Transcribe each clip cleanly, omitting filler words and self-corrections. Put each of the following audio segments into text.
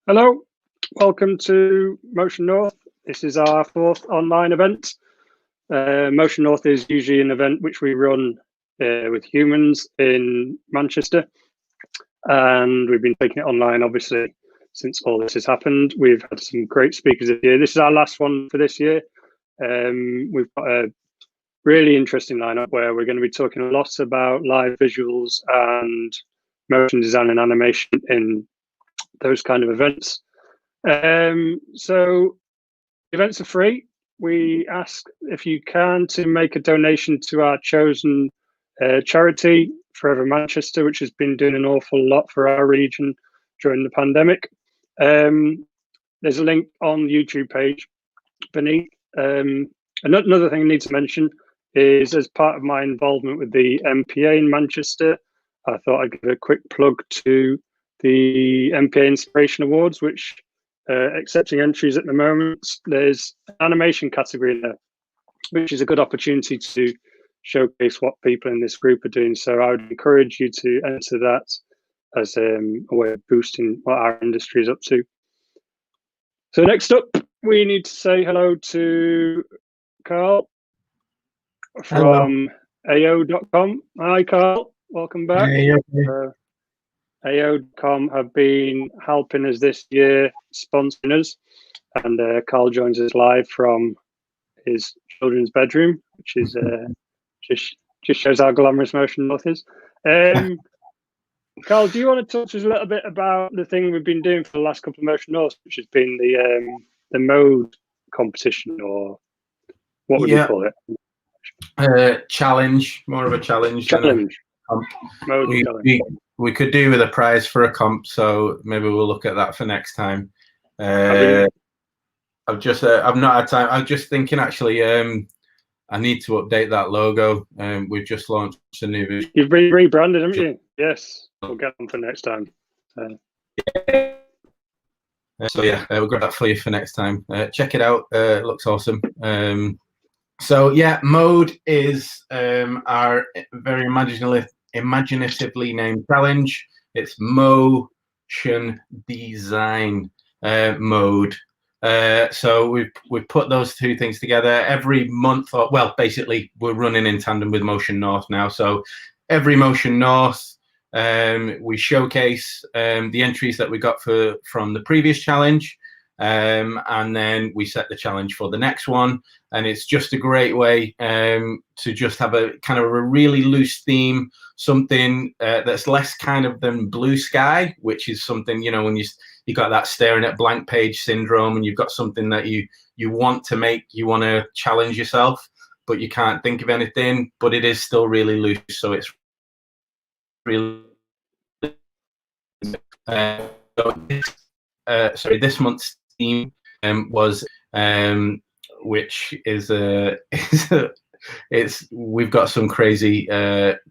Hello, welcome to Motion North. This is our fourth online event. Motion North is usually an event which we run with humans in Manchester, and we've been taking it online obviously since all this has happened. We've had some great speakers this year. This is our last one for this year. We've got a really interesting lineup where we're going to be talking a lot about live visuals and motion design and animation in those kind of events. So events are free. We ask if you can to make a donation to our chosen charity, Forever Manchester, which has been doing an awful lot for our region during the pandemic. There's a link on the YouTube page beneath. Another thing I need to mention is, as part of my involvement with the MPA in Manchester, I thought I'd give a quick plug to the MPA Inspiration Awards, which accepting entries at the moment. There's an animation category there, which is a good opportunity to showcase what people in this group are doing. So I would encourage you to enter that as a way of boosting what our industry is up to. So next up, we need to say hello to Carl from AO.com. Hi, Carl. Welcome back. Hey, okay. AO.com have been helping us this year, sponsoring us, and Carl joins us live from his children's bedroom, which is just shows how glamorous Motion North is. Carl, do you want to talk to us a little bit about the thing we've been doing for the last couple of Motion Norths, which has been the mode competition, or what would you call it? Challenge, more of a challenge. Challenge. We could do with a prize for a comp, so maybe we'll look at that for next time. I've not had time. I'm just thinking actually. I need to update that logo. We've just launched a new vision. You've rebranded, haven't you? Yes, we'll get them for next time. So yeah, we'll grab that for you for next time. Check it out. It looks awesome. So yeah, mode is our very imaginatively named challenge. It's motion design mode. So we've put those two things together every month, or well, basically we're running in tandem with Motion North now. So every Motion North, we showcase the entries that we got from the previous challenge, and then we set the challenge for the next one. And it's just a great way to just have a kind of a really loose theme, something that's less kind of than blue sky, which is something, you know, when you got that staring at blank page syndrome, and you've got something that you want to make, you want to challenge yourself, but you can't think of anything, but it is still really loose. So it's really sorry, this month's theme was which is we've got some crazy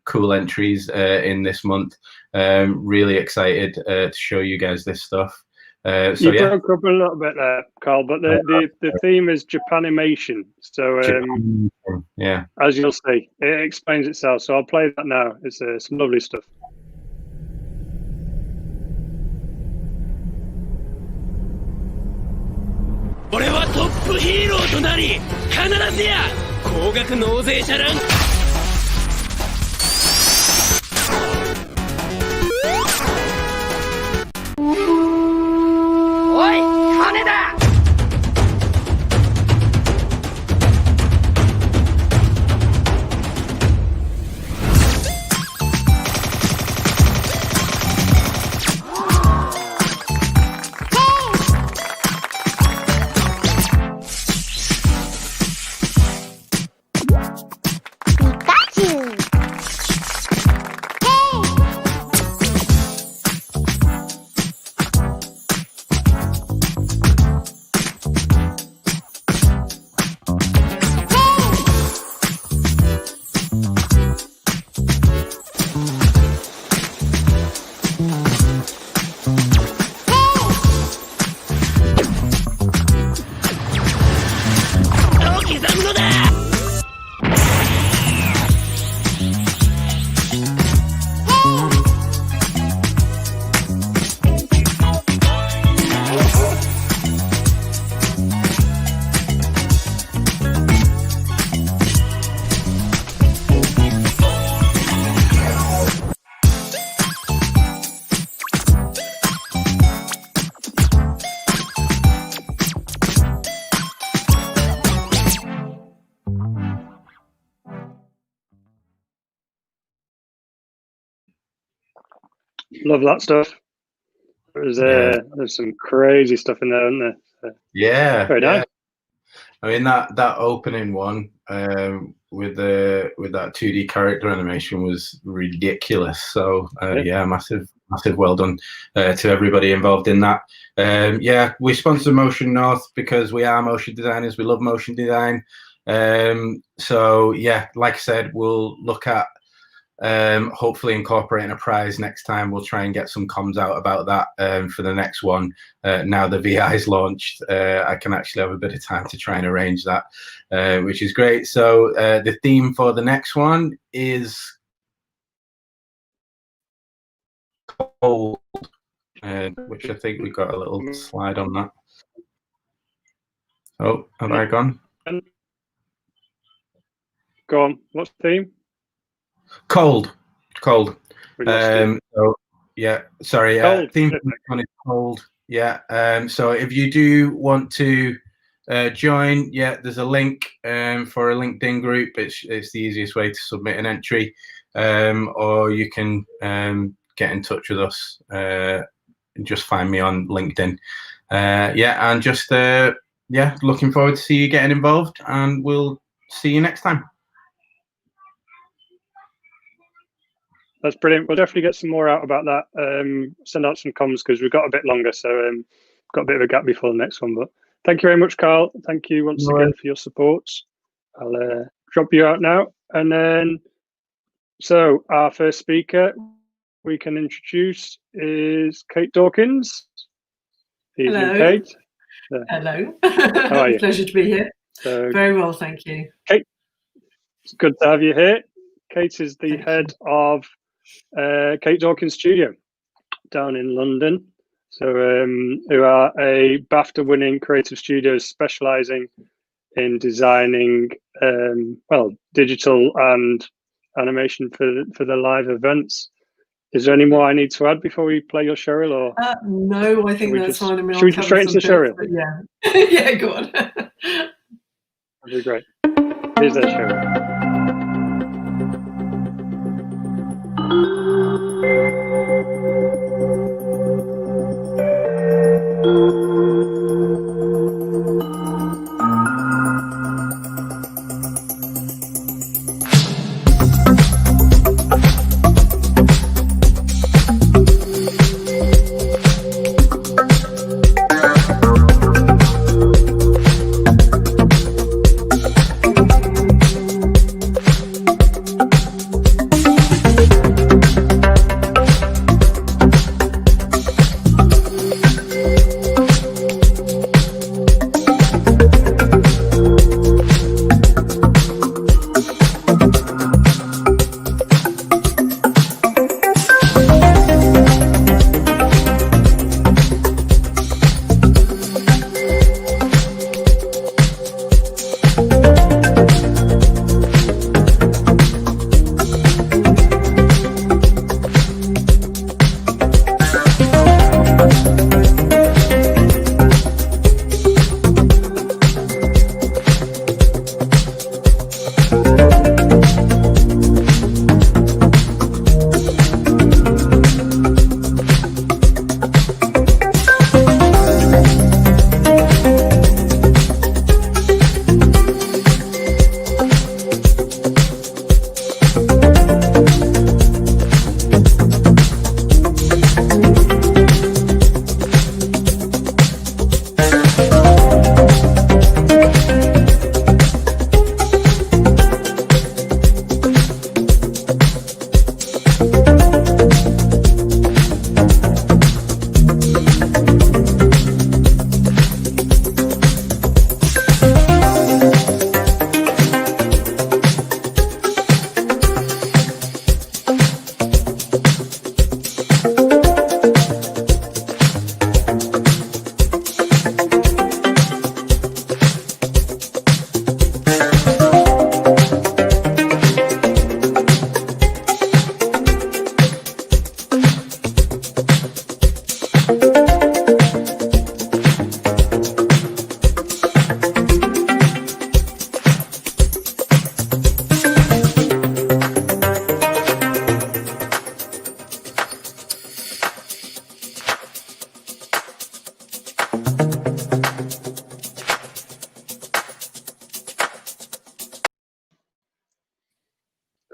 cool entries in this month. Really excited to show you guys this stuff. So you broke up a little bit there, Carl, but the theme is Japanimation. So yeah, as you'll see, it explains itself. So I'll play that now. It's some lovely stuff. 俺はトップヒーローとなり必ずや高額納税者ランクおい金だ Beep Love that stuff. There's some crazy stuff in there, isn't there? So, very nice. I mean that opening one with that 2D character animation was ridiculous. So massive well done to everybody involved in that. We sponsor Motion North because we are motion designers. We love motion design. So yeah, like I said, we'll look at hopefully incorporating a prize next time. We'll try and get some comms out about that for the next one. Now the VI is launched, I can actually have a bit of time to try and arrange that, which is great. So the theme for the next one is cold, which I think we got a little slide on that. Oh, have I gone? Go on. What's the theme? Cold. So yeah, sorry. Theme for the next one is cold. Yeah. So if you do want to join, there's a link for a LinkedIn group. It's the easiest way to submit an entry, or you can get in touch with us and just find me on LinkedIn. And just looking forward to see you getting involved, and we'll see you next time. That's brilliant. We'll definitely get some more out about that. Send out some comms because we've got a bit longer, so got a bit of a gap before the next one. But thank you very much, Carl. Thank you once again for your support. I'll drop you out now, and then so our first speaker we can introduce is Kate Dawkins. Hello. Kate. Hello. How are you? Pleasure to be here. Very well, thank you. Kate, it's good to have you here. Kate is the head of Kate Dawkins Studio down in London. So who are a BAFTA-winning creative studios specialising in designing digital and animation for the live events. Is there any more I need to add before we play your showreel? Or no, I think that's fine. I mean, should we just straight into the showreel? Yeah, yeah, go on. That'd be great. Here's their showreel.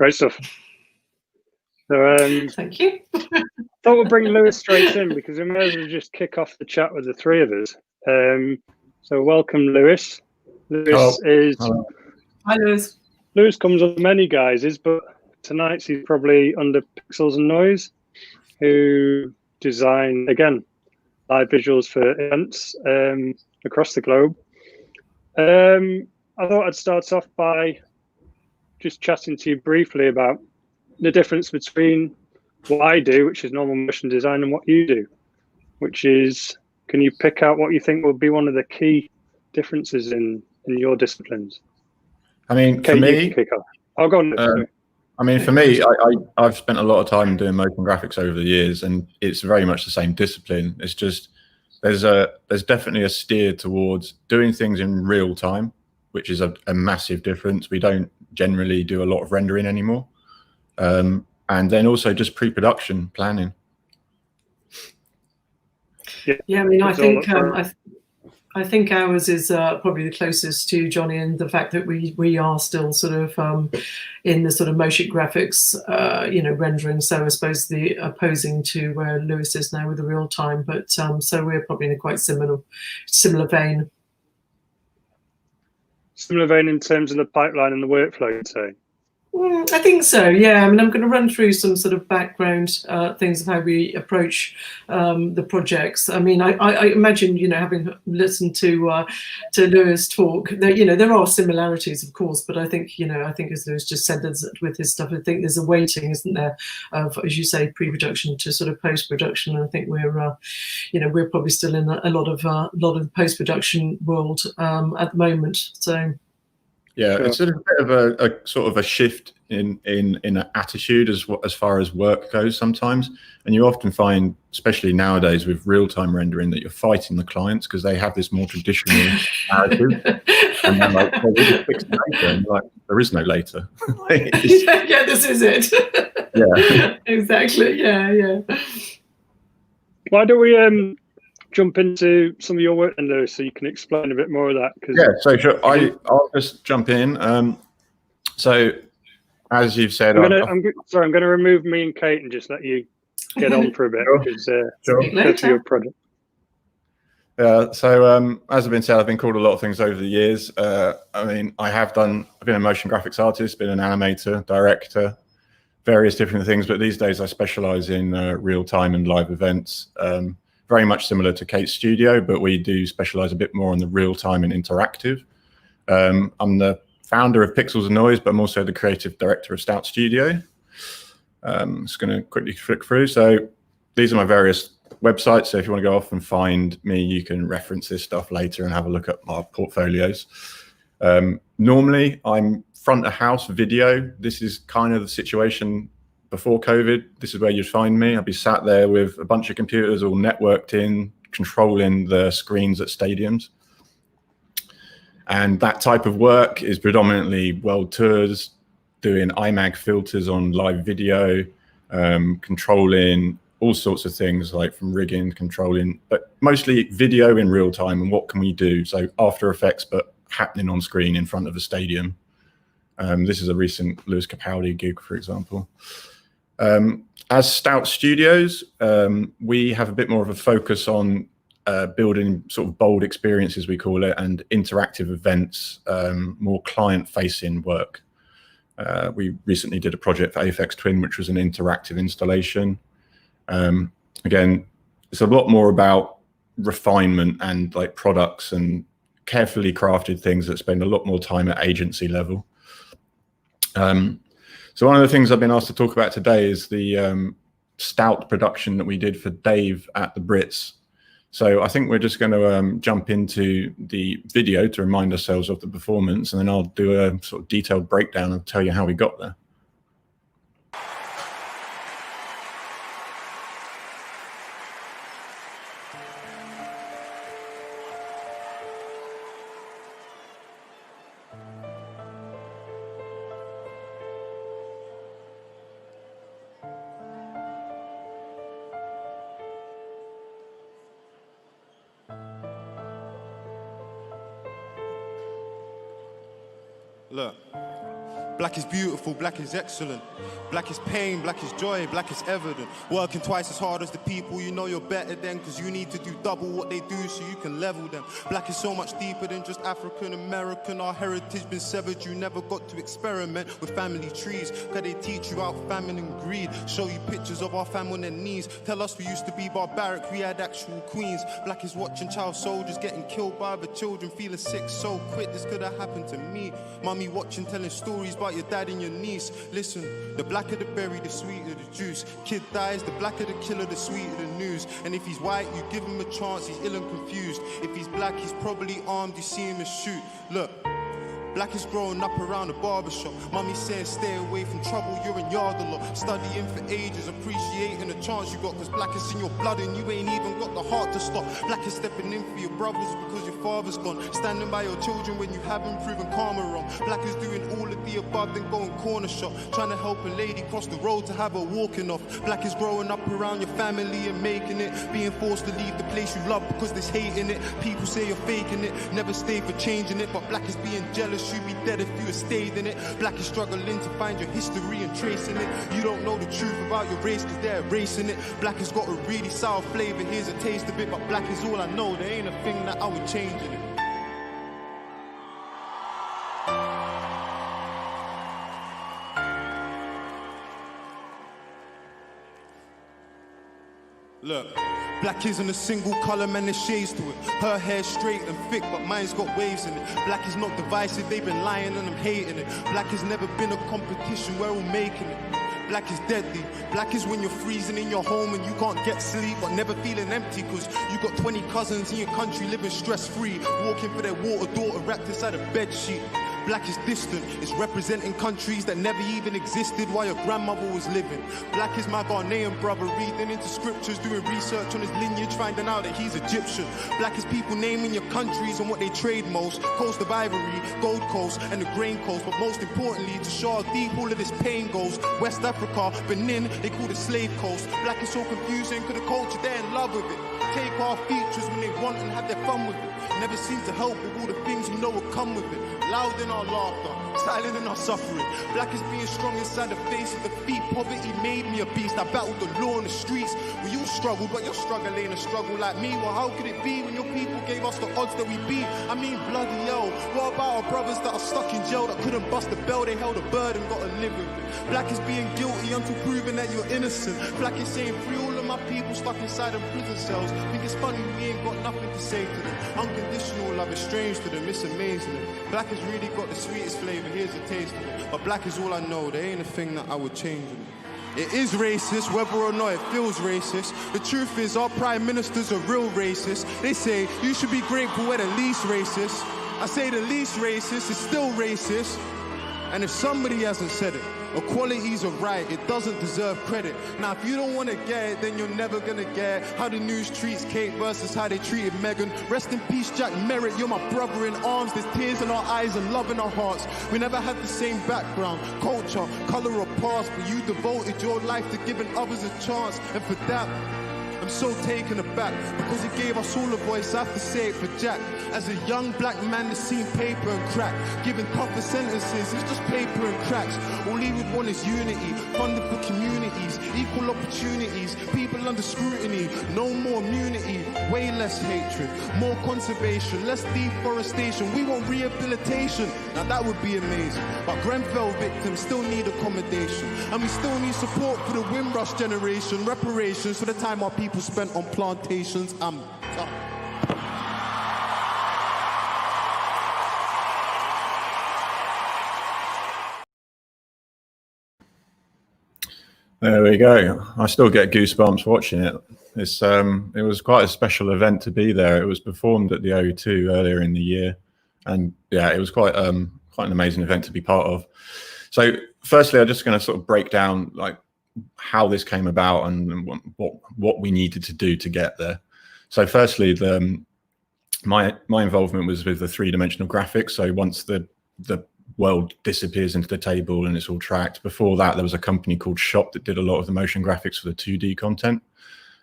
Great stuff. So, thank you. thought we'll bring Lewis straight in because we may as well just kick off the chat with the three of us. So welcome, Lewis. Lewis is. Hello. Hi, Lewis. Lewis comes on many guises, but tonight he's probably under Pixels and Noise, who design, again, live visuals for events across the globe. I thought I'd start off by just chatting to you briefly about the difference between what I do, which is normal motion design, and what you do, which is, can you pick out what you think will be one of the key differences in your disciplines? I mean, okay, for me, I'll go on. I mean, for me, I've spent a lot of time doing motion graphics over the years, and it's very much the same discipline. It's just there's definitely a steer towards doing things in real time, which is a massive difference. We don't generally do a lot of rendering anymore, and then also just pre-production planning. Yeah, I mean, I think ours is probably the closest to Johnny, in the fact that we are still sort of in the sort of motion graphics, rendering. So I suppose the opposing to where Lewis is now with the real time. But so we're probably in a quite similar vein. Similar vein in terms of the pipeline and the workflow, you'd say? I think so, yeah. I mean, I'm going to run through some sort of background things of how we approach the projects. I mean, I imagine, having listened to Lewis talk, that, there are similarities, of course, but I think, as Lewis just said with his stuff, I think there's a weighting, isn't there, of, as you say, pre-production to sort of post-production. I think we're probably still in a lot of the post-production world at the moment. So. Yeah, it's a bit of a sort of a shift in an attitude as far as work goes sometimes, and you often find, especially nowadays with real-time rendering, that you're fighting the clients because they have this more traditional narrative, and they're like, "Well, we'll just fix it later," and like, there is no later. Yeah, this is it. Yeah, exactly. Yeah. Why don't we jump into some of your work then, Lewis, so you can explain a bit more of that? Yeah, so sure. I'll just jump in. So, as you've said, I'm going to remove me and Kate and just let you get on for a bit, because that's your project. So, as I've been said, I've been called a lot of things over the years. I mean, I've been a motion graphics artist, been an animator, director, various different things, but these days I specialize in real-time and live events. Very much similar to Kate's studio, but we do specialize a bit more on the real-time and interactive. I'm the founder of Pixels and Noise, but I'm also the creative director of Stout Studio. Just going to quickly flick through. So these are my various websites. So if you want to go off and find me, you can reference this stuff later and have a look at my portfolios. Normally, I'm front of house video. This is kind of the situation before COVID. This is where you'd find me. I'd be sat there with a bunch of computers all networked in, controlling the screens at stadiums. And that type of work is predominantly world tours, doing IMAG filters on live video, controlling all sorts of things, like from rigging, controlling, but mostly video in real time. And what can we do? So After Effects, but happening on screen in front of a stadium. This is a recent Lewis Capaldi gig, for example. As Stout Studios, we have a bit more of a focus on building sort of bold experiences, we call it, and interactive events, more client-facing work. We recently did a project for Aphex Twin, which was an interactive installation. Again, it's a lot more about refinement and like products and carefully crafted things that spend a lot more time at agency level. So one of the things I've been asked to talk about today is the Stout production that we did for Dave at the Brits. So I think we're just going to jump into the video to remind ourselves of the performance, and then I'll do a sort of detailed breakdown and tell you how we got there. Look, Black is beautiful, black is excellent. Black is pain, black is joy, black is evident. Working twice as hard as the people you know you're better than, cause you need to do double what they do so you can level them. Black is so much deeper than just African American. Our heritage been severed, you never got to experiment with family trees. Cause they teach you about famine and greed. Show you pictures of our fam on their knees. Tell us we used to be barbaric, we had actual queens. Black is watching child soldiers getting killed by other children, feeling sick so quick, this could have happened to me. Mummy watching, telling stories about your dad and your niece. Listen, the blacker the berry, the sweeter the juice. Kid dies, the blacker the killer, the sweeter the news. And if he's white, you give him a chance, he's ill and confused. If he's black, he's probably armed, you see him and shoot. Look, black is growing up around the barbershop. Mummy saying stay away from trouble, you're in yard a lot. Studying for ages, appreciating the chance you got. Cause black is in your blood and you ain't even got the heart to stop. Black is stepping in for your brothers because your father's gone. Standing by your children when you haven't proven karma wrong. Black is doing all of the above, then going corner shop. Trying to help a lady cross the road to have her walking off. Black is growing up around your family and making it. Being forced to leave the place you love because there's hate in it. People say you're faking it, never stay for changing it. But black is being jealous, you'd be dead if you had stayed in it. Black is struggling to find your history and tracing it. You don't know the truth about your race cause they're erasing it. Black has got a really sour flavor, here's a taste of it. But black is all I know, there ain't a thing that I would change in it. Look, black isn't a single colour, man, there's shades to it. Her hair's straight and thick, but mine's got waves in it. Black is not divisive, they've been lying and I'm hating it. Black has never been a competition, we're all making it. Black is deadly. Black is when you're freezing in your home and you can't get sleep, but never feeling empty cause you got 20 cousins in your country living stress-free, walking for their water daughter wrapped inside a bedsheet. Black is distant, it's representing countries that never even existed while your grandmother was living. Black is my Ghanaian brother reading into scriptures, doing research on his lineage, finding out that he's Egyptian. Black is people naming your countries and what they trade most. Coast of Ivory, Gold Coast, and the Grain Coast. But most importantly, to show how deep all of this pain goes, West Africa, Benin, they call it Slave Coast. Black is so confusing, cause the culture, they're in love with it. Take our features when they want and have their fun with it. Never seem to help with all the things we know will come with it. Loud in our laughter, silent in our suffering. Black is being strong inside the face of defeat. Poverty made me a beast. I battled the law in the streets. We all struggle, but your struggle ain't a struggle like me. Well, how could it be when your people gave us the odds that we beat? I mean, bloody hell. What about our brothers that are stuck in jail that couldn't bust the bell? They held a burden, gotta live with it. Black is being guilty until proven that you're innocent. Black is saying free all of my people stuck inside them prison cells. Think it's funny we ain't got nothing to say to them. Unconditional love is strange to them, it's amazing. Black has really got the sweetest flavour, here's a taste of it. But black is all I know, there ain't a thing that I would change in it. It is racist, whether or not it feels racist. The truth is, our prime ministers are real racist. They say, you should be grateful we're the least racist. I say the least racist is still racist. And if somebody hasn't said it, equality's a right, it doesn't deserve credit. Now, if you don't want to get it, then you're never gonna get how the news treats Kate versus how they treated Meghan. Rest in peace, Jack Merritt, you're my brother in arms. There's tears in our eyes and love in our hearts. We never had the same background, culture, colour or past, but you devoted your life to giving others a chance. And for that, I'm so taken aback, because he gave us all a voice. I have to say it for Jack. As a young black man that's seen paper and crack, giving tougher sentences, it's just paper and cracks. All he would want is unity, funding for communities, equal opportunities, people under scrutiny, no more immunity, way less hatred, more conservation, less deforestation. We want rehabilitation, now that would be amazing. But Grenfell victims still need accommodation, and we still need support for the Windrush generation, reparations for the time our people spent on plantations. There we go. I still get goosebumps watching it. It was quite a special event to be there. It was performed at the O2 earlier in the year, and yeah, it was quite an amazing event to be part of. So, firstly, I'm just going to sort of break down like how this came about and what we needed to do to get there. So, firstly, my involvement was with the three-dimensional graphics. So, once the world disappears into the table and it's all tracked. Before that, there was a company called Shop that did a lot of the motion graphics for the 2D content.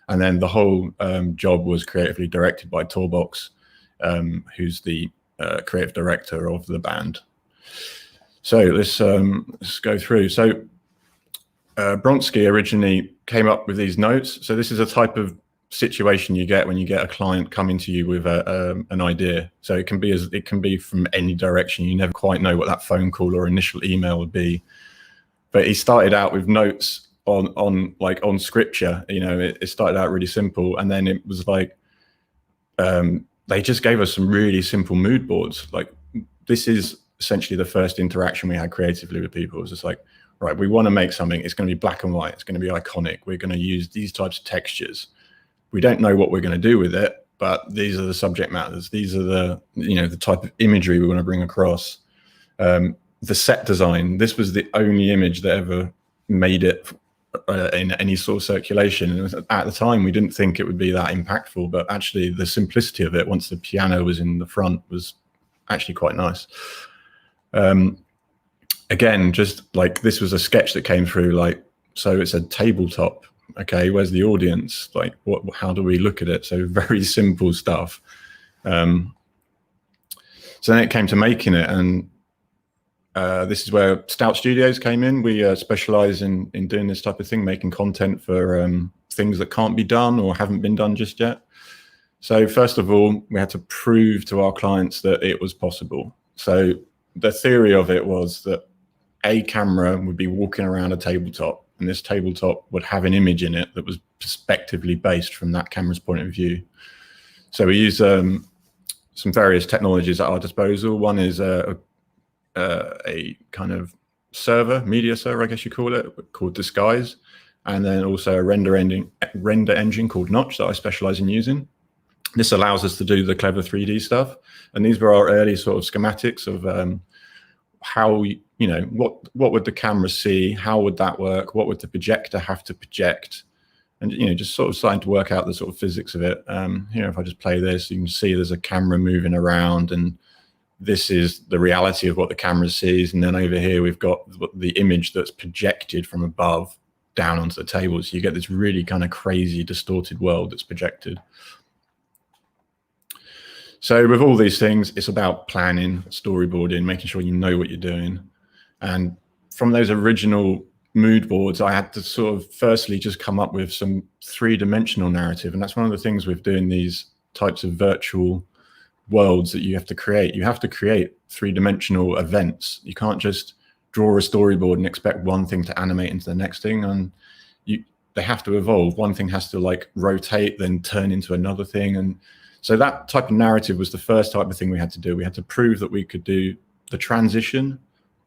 And then the whole job was creatively directed by Torbox, who's the creative director of the band. So let's go through. So Bronsky originally came up with these notes. So this is a type of situation you get when you get a client coming to you with an idea. So it can be from any direction. You never quite know what that phone call or initial email would be. But he started out with notes on scripture. You know, it started out really simple, and then it was like they just gave us some really simple mood boards. Like, this is essentially the first interaction we had creatively with people. It was just like, right, we want to make something. It's going to be black and white. It's going to be iconic. We're going to use these types of textures. We don't know what we're going to do with it, but these are the subject matters. These are the, you know, the type of imagery we want to bring across. The set design, this was the only image that ever made it in any sort of circulation. And at the time, we didn't think it would be that impactful, but actually the simplicity of it, once the piano was in the front, was actually quite nice. Again, just like, this was a sketch that came through, like, so it's a tabletop. Okay, where's the audience? Like, how do we look at it? So very simple stuff. So then it came to making it, and this is where Stout Studios came in. We specialize in doing this type of thing, making content for things that can't be done or haven't been done just yet. So first of all, we had to prove to our clients that it was possible. So the theory of it was that a camera would be walking around a tabletop, and this tabletop would have an image in it that was perspectively based from that camera's point of view. So we use some various technologies at our disposal. One is a kind of server, media server, I guess you call it, called Disguise, and then also a render engine called Notch that I specialize in using. This allows us to do the clever 3D stuff, and these were our early sort of schematics of how, you know, what would the camera see, how would that work, what would the projector have to project, and, you know, just sort of starting to work out the sort of physics of it. Here, if I just play this, you can see there's a camera moving around, and this is the reality of what the camera sees. And then over here, we've got the image that's projected from above down onto the table. So you get this really kind of crazy, distorted world that's projected. So with all these things, it's about planning, storyboarding, making sure you know what you're doing. And from those original mood boards, I had to sort of firstly just come up with some three-dimensional narrative. And that's one of the things with doing these types of virtual worlds that you have to create. You have to create three-dimensional events. You can't just draw a storyboard and expect one thing to animate into the next thing. And they have to evolve. One thing has to like rotate, then turn into another thing. And so that type of narrative was the first type of thing we had to do. We had to prove that we could do the transition,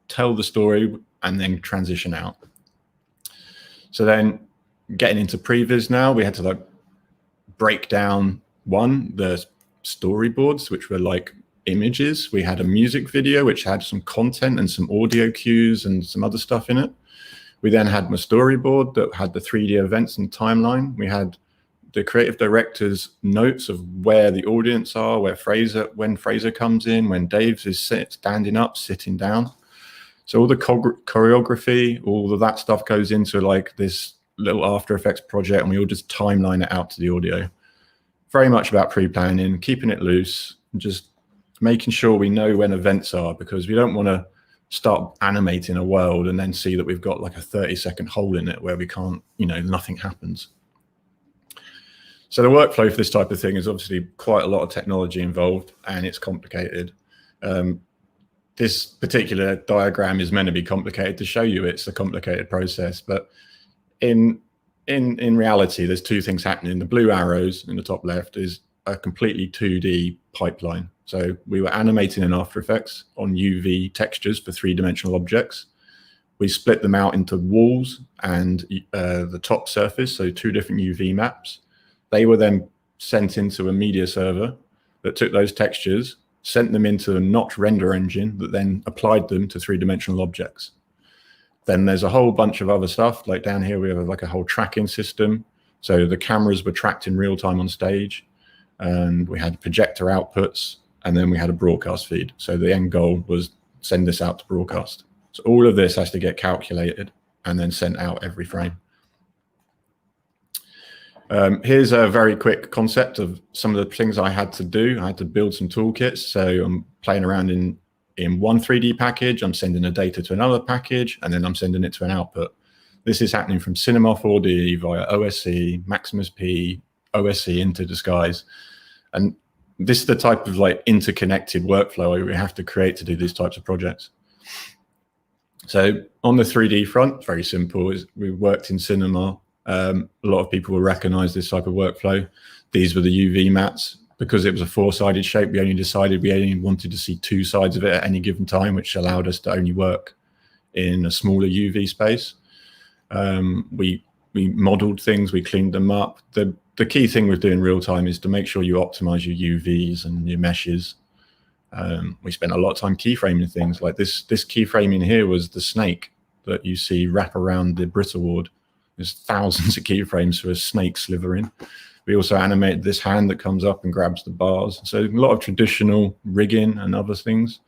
tell the story, and then transition out. So then getting into previs now, we had to like break down the storyboards, which were like images. We had a music video, which had some content and some audio cues and some other stuff in it. We then had my storyboard that had the 3D events and timeline. We had the creative director's notes of where the audience are, when Fraser comes in, when Dave is standing up, sitting down. So all the choreography, all of that stuff goes into like this little After Effects project, and we all just timeline it out to the audio. Very much about pre-planning, keeping it loose, just making sure we know when events are, because we don't want to start animating a world and then see that we've got like a 30-second hole in it where we can't, you know, nothing happens. So the workflow for this type of thing is obviously quite a lot of technology involved, and it's complicated. This particular diagram is meant to be complicated to show you it's a complicated process, but in reality, there's two things happening. The blue arrows in the top left is a completely 2D pipeline. So we were animating in After Effects on UV textures for three-dimensional objects. We split them out into walls and the top surface, so two different UV maps. They were then sent into a media server that took those textures, sent them into a Notch render engine that then applied them to three-dimensional objects. Then there's a whole bunch of other stuff. Like down here, we have like a whole tracking system. So the cameras were tracked in real time on stage, and we had projector outputs, and then we had a broadcast feed. So the end goal was send this out to broadcast. So all of this has to get calculated and then sent out every frame. Here's a very quick concept of some of the things I had to do. I had to build some toolkits. So I'm playing around in in one 3D package, I'm sending the data to another package, and then I'm sending it to an output. This is happening from Cinema 4D via OSC, Maximus P, OSC into Disguise. And this is the type of like interconnected workflow we have to create to do these types of projects. So on the 3D front, very simple. We worked in cinema. A lot of people will recognize this type of workflow. These were the UV mats. Because it was a four-sided shape, we only decided we only wanted to see two sides of it at any given time, which allowed us to only work in a smaller UV space. We modeled things, we cleaned them up. The key thing with doing real time is to make sure you optimize your UVs and your meshes. We spent a lot of time keyframing things. Like this keyframing here was the snake that you see wrap around the Brit Award. There's thousands of keyframes for a snake slithering. We also animated this hand that comes up and grabs the bars. So a lot of traditional rigging and other things.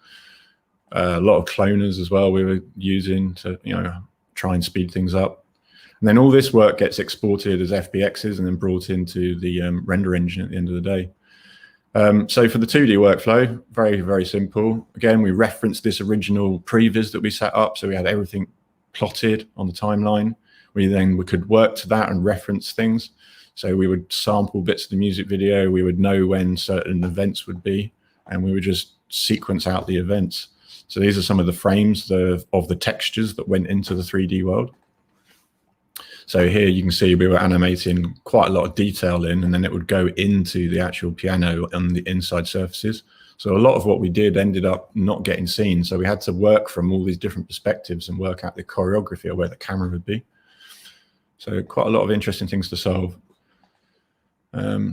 A lot of cloners as well we were using to, you know, try and speed things up. And then all this work gets exported as FBXs and then brought into the render engine at the end of the day. So for the 2D workflow, very, very simple. Again, we referenced this original previs that we set up. So we had everything plotted on the timeline. We could work to that and reference things. So we would sample bits of the music video. We would know when certain events would be, and we would just sequence out the events. So these are some of the frames of the textures that went into the 3D world. So here you can see we were animating quite a lot of detail in, and then it would go into the actual piano on the inside surfaces. So a lot of what we did ended up not getting seen. So we had to work from all these different perspectives and work out the choreography of where the camera would be. So quite a lot of interesting things to solve.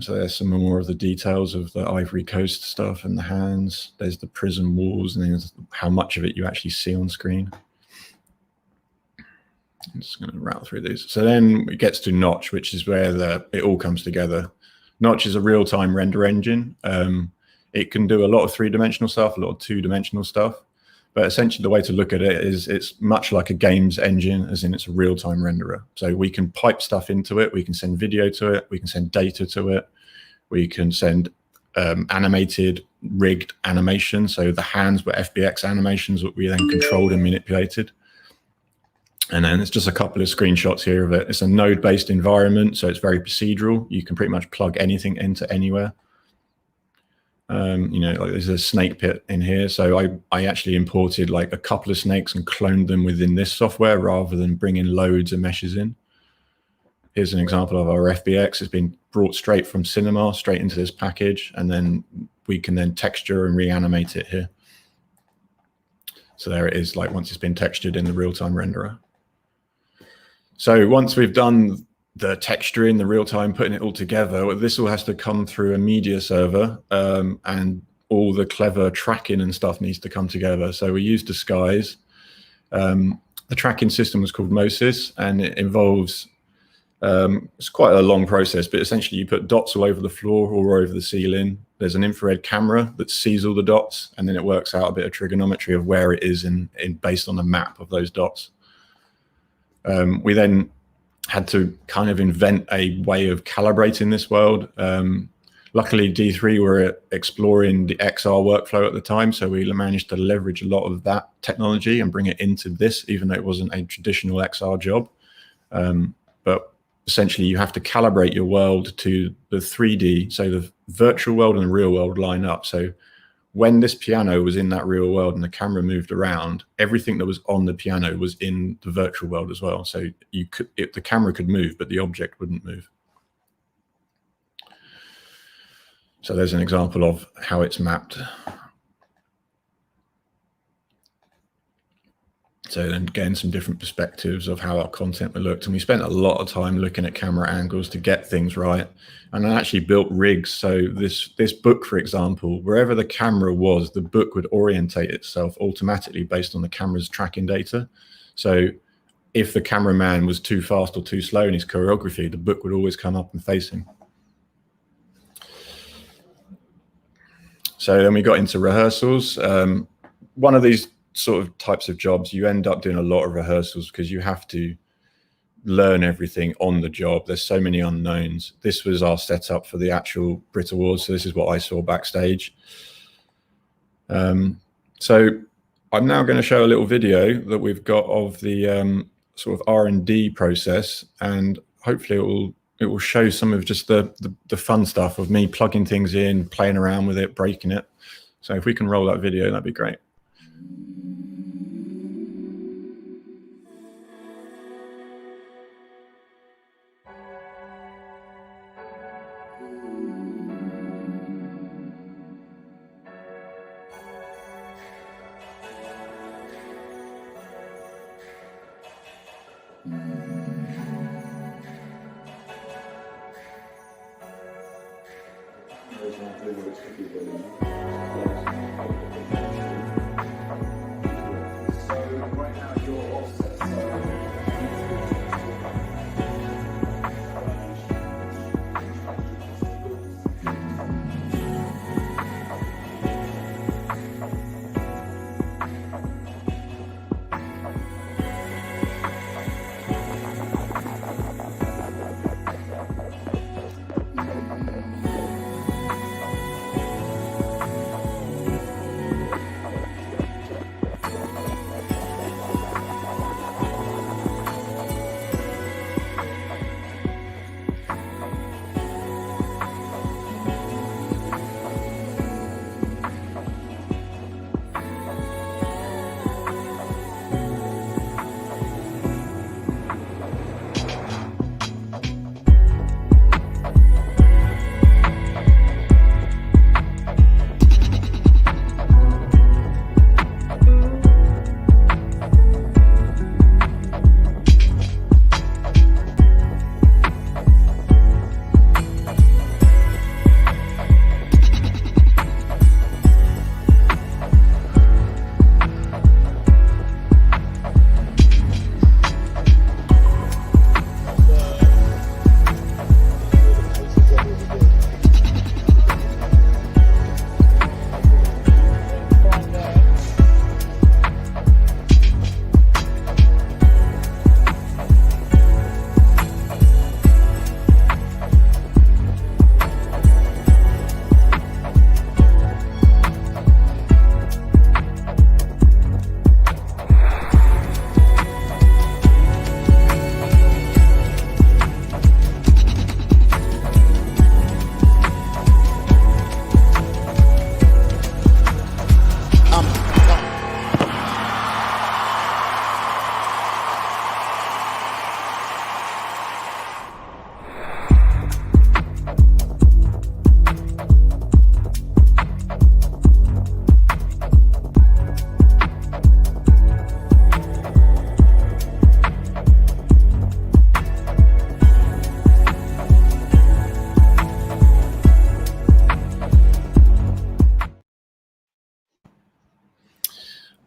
So there's some more of the details of the Ivory Coast stuff and the hands. There's the prison walls, and then there's how much of it you actually see on screen. I'm just going to route through these. So then it gets to Notch, which is where it all comes together. Notch is a real-time render engine. It can do a lot of three-dimensional stuff, a lot of two-dimensional stuff. But essentially the way to look at it is it's much like a games engine, as in it's a real-time renderer. So we can pipe stuff into it. We can send video to it. We can send data to it. We can send animated, rigged animation. So the hands were FBX animations that we then controlled and manipulated. And then it's just a couple of screenshots here of it. It's a node-based environment, so it's very procedural. You can pretty much plug anything into anywhere. You know, like there's a snake pit in here. So I actually imported like a couple of snakes and cloned them within this software rather than bringing loads of meshes in. Here's an example of our FBX. It's been brought straight from Cinema, straight into this package, and then we can then texture and reanimate it here. So there it is, like once it's been textured in the real-time renderer. So once we've done the texturing, the real time, putting it all together, this all has to come through a media server, and all the clever tracking and stuff needs to come together. So we use Disguise. The tracking system was called Moses, and it involves, it's quite a long process, but essentially you put dots all over the floor or over the ceiling. There's an infrared camera that sees all the dots, and then it works out a bit of trigonometry of where it is in based on the map of those dots. We then had to kind of invent a way of calibrating this world. Luckily, D3 were exploring the XR workflow at the time, so we managed to leverage a lot of that technology and bring it into this, even though it wasn't a traditional XR job. But essentially, you have to calibrate your world to the 3D, so the virtual world and the real world line up. So when this piano was in that real world and the camera moved around, everything that was on the piano was in the virtual world as well. So the camera could move, but the object wouldn't move. So there's an example of how it's mapped. So then again, some different perspectives of how our content looked. And we spent a lot of time looking at camera angles to get things right. And I actually built rigs. So this book, for example, wherever the camera was, the book would orientate itself automatically based on the camera's tracking data. So if the cameraman was too fast or too slow in his choreography, the book would always come up and face him. So then we got into rehearsals. One of these sort of types of jobs, you end up doing a lot of rehearsals because you have to learn everything on the job. There's so many unknowns. This was our setup for the actual Brit Awards. So this is what I saw backstage. So So I'm now going to show a little video that we've got of the sort of R&D process, and hopefully it will show some of just the fun stuff of me plugging things in, playing around with it, breaking it. So if we can roll that video, that'd be great.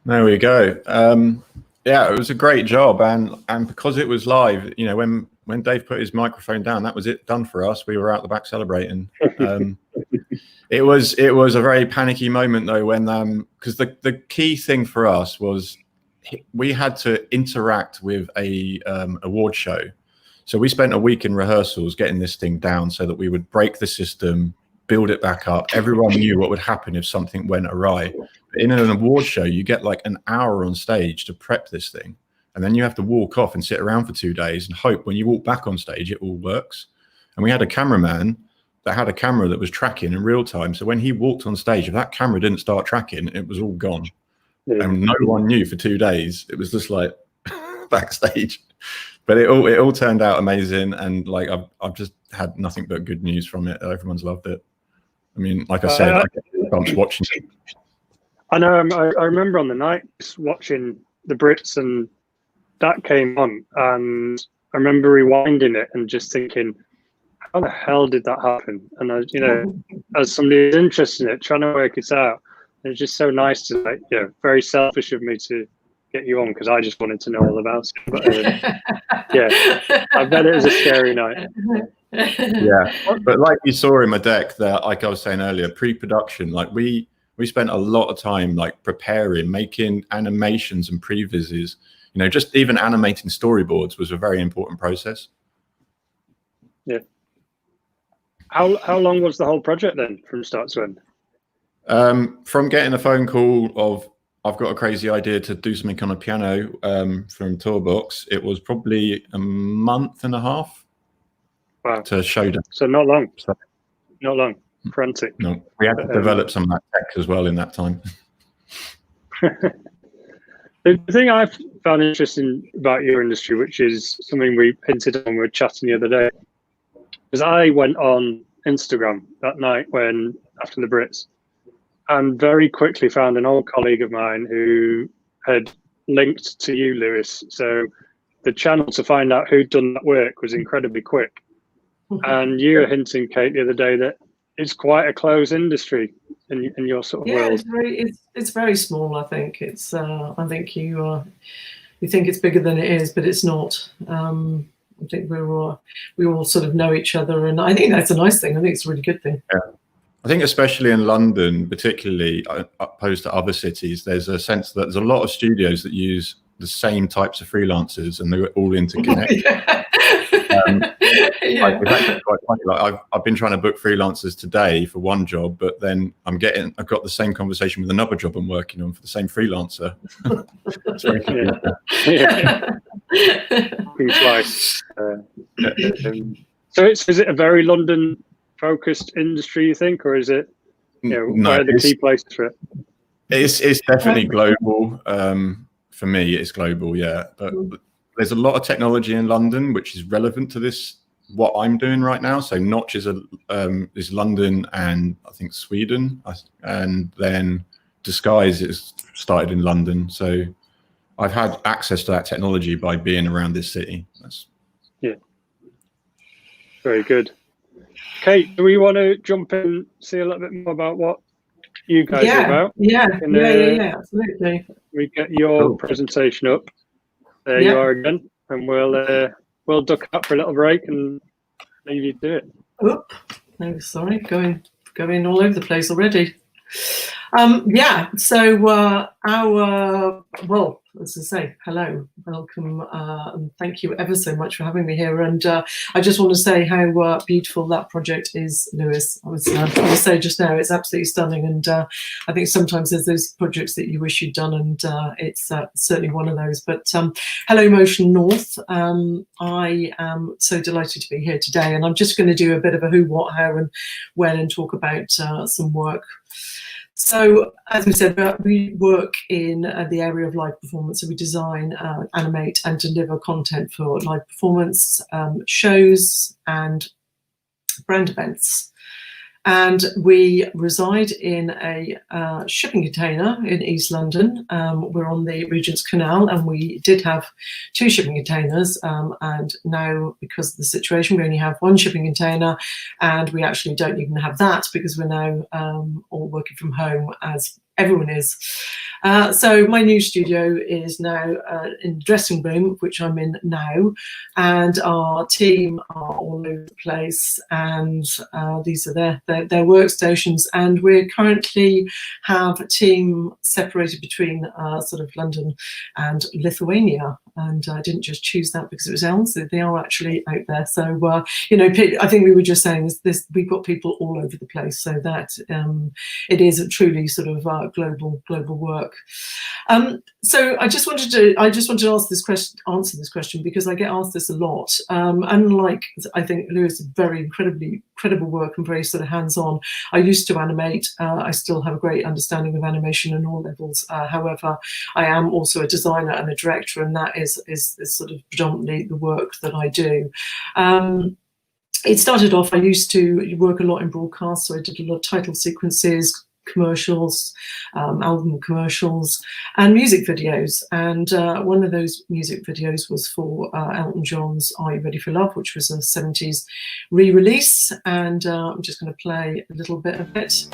There we go. Yeah, it was a great job, and because it was live, you know, when Dave put his microphone down, that was it, done for us. We were out the back celebrating. It was a very panicky moment though, when because the key thing for us was we had to interact with a award show. So we spent a week in rehearsals getting this thing down so that we would break the system, build it back up. Everyone knew what would happen if something went awry. But in an award show, you get like an hour on stage to prep this thing. And then you have to walk off and sit around for 2 days and hope when you walk back on stage, it all works. And we had a cameraman that had a camera that was tracking in real time. So when he walked on stage, if that camera didn't start tracking, it was all gone. Yeah. And no one knew for 2 days. It was just like backstage. But it all turned out amazing, and like I've just had nothing but good news from it. Everyone's loved it. I mean, like I said, I get goosebumps watching it. I know. I remember on the night watching the Brits, and that came on, and I remember rewinding it and just thinking, how the hell did that happen? And I, you know, as somebody who's interested in it, trying to work it out, it's just so nice to, like, you know, very selfish of me to get you on because I just wanted to know all about it. But yeah, I bet it was a scary night. Yeah, but like you saw in my deck there, like I was saying earlier, pre-production, like we spent a lot of time like preparing, making animations and previses. You know, just even animating storyboards was a very important process. Yeah. How long was the whole project then, from start to end? From getting a phone call of I've got a crazy idea to do something on a piano from Toolbox, it was probably a month and a half to show them. So not long. Not long. Frantic. No, we had to develop some of that tech as well in that time. The thing I've found interesting about your industry, which is something we hinted on when we were chatting the other day, is I went on Instagram that night after the Brits, and very quickly found an old colleague of mine who had linked to you, Lewis. So the channel to find out who'd done that work was incredibly quick. And you were hinting, Kate, the other day that it's quite a closed industry in your sort of world. It's very small. I think it's. I think you think it's bigger than it is, but it's not. I think we all sort of know each other, and I think that's a nice thing. I think it's a really good thing. Yeah. I think especially in London, particularly opposed to other cities, there's a sense that there's a lot of studios that use the same types of freelancers, and they're all interconnected. It's actually quite funny. Like I've been trying to book freelancers today for one job, but then I've got the same conversation with another job I'm working on for the same freelancer. So is it a very London focused industry, you think, or is it, where are the key places for it? It's definitely global. For me, it's global, yeah. But there's a lot of technology in London which is relevant to what I'm doing right now. So Notch is London and I think Sweden, and then Disguise is started in London. So I've had access to that technology by being around this city. Very good. Kate, do we want to jump in, see a little bit more about what you guys are about? Yeah, absolutely. We get your presentation up. There you are again, and we'll duck out for a little break and leave you to it. Oop, no, sorry, going all over the place already. So as I say, hello, welcome, and thank you ever so much for having me here. And I just want to say how beautiful that project is, Lewis. I was going to say just now, it's absolutely stunning. And I think sometimes there's those projects that you wish you'd done, and it's certainly one of those. But hello, Motion North. I am so delighted to be here today, and I'm just going to do a bit of a who, what, how, and when, and talk about some work. So, as we said, we work in the area of live performance. So we design, animate, and deliver content for live performance, shows, and brand events. And we reside in a shipping container in East London. We're on the Regent's Canal, and we did have 2 shipping containers. And now, because of the situation, we only have 1 shipping container, and we actually don't even have that because we're now all working from home, as everyone is. So my new studio is now in the dressing room, which I'm in now, and our team are all over the place, and these are their workstations, and we currently have a team separated between sort of London and Lithuania, and I didn't just choose that because it was elves, they are actually out there. So I think we were just saying this we've got people all over the place, so that it is a truly sort of global work. So I just wanted to answer this question because I get asked this a lot. Unlike, I think, Lewis, very incredible work and very sort of hands-on. I used to animate. I still have a great understanding of animation in all levels. However, I am also a designer and a director, and that is sort of predominantly the work that I do. It started off, I used to work a lot in broadcast, so I did a lot of title sequences, commercials, album commercials, and music videos. And one of those music videos was for Elton John's Are You Ready for Love, which was a 70s re-release. And I'm just going to play a little bit of it.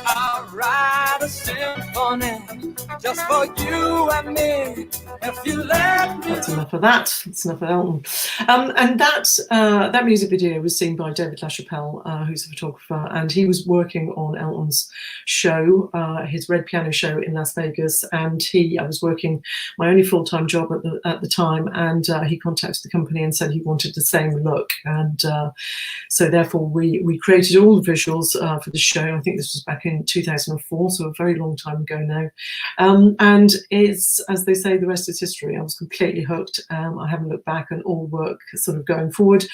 I'll write a symphony just for you and me. If you let me. That's enough of that. That's enough of Elton. And that music video was seen by David LaChapelle, who's a photographer, and he was working on Elton's show, his Red Piano show in Las Vegas. And I was working my only full-time job at the time, and he contacted the company and said he wanted the same look. And so therefore we created all the visuals for the show. I think this was back in 2004, so very long time ago now. And it's, as they say, the rest is history. I was completely hooked. I haven't looked back, and all work sort of going forward,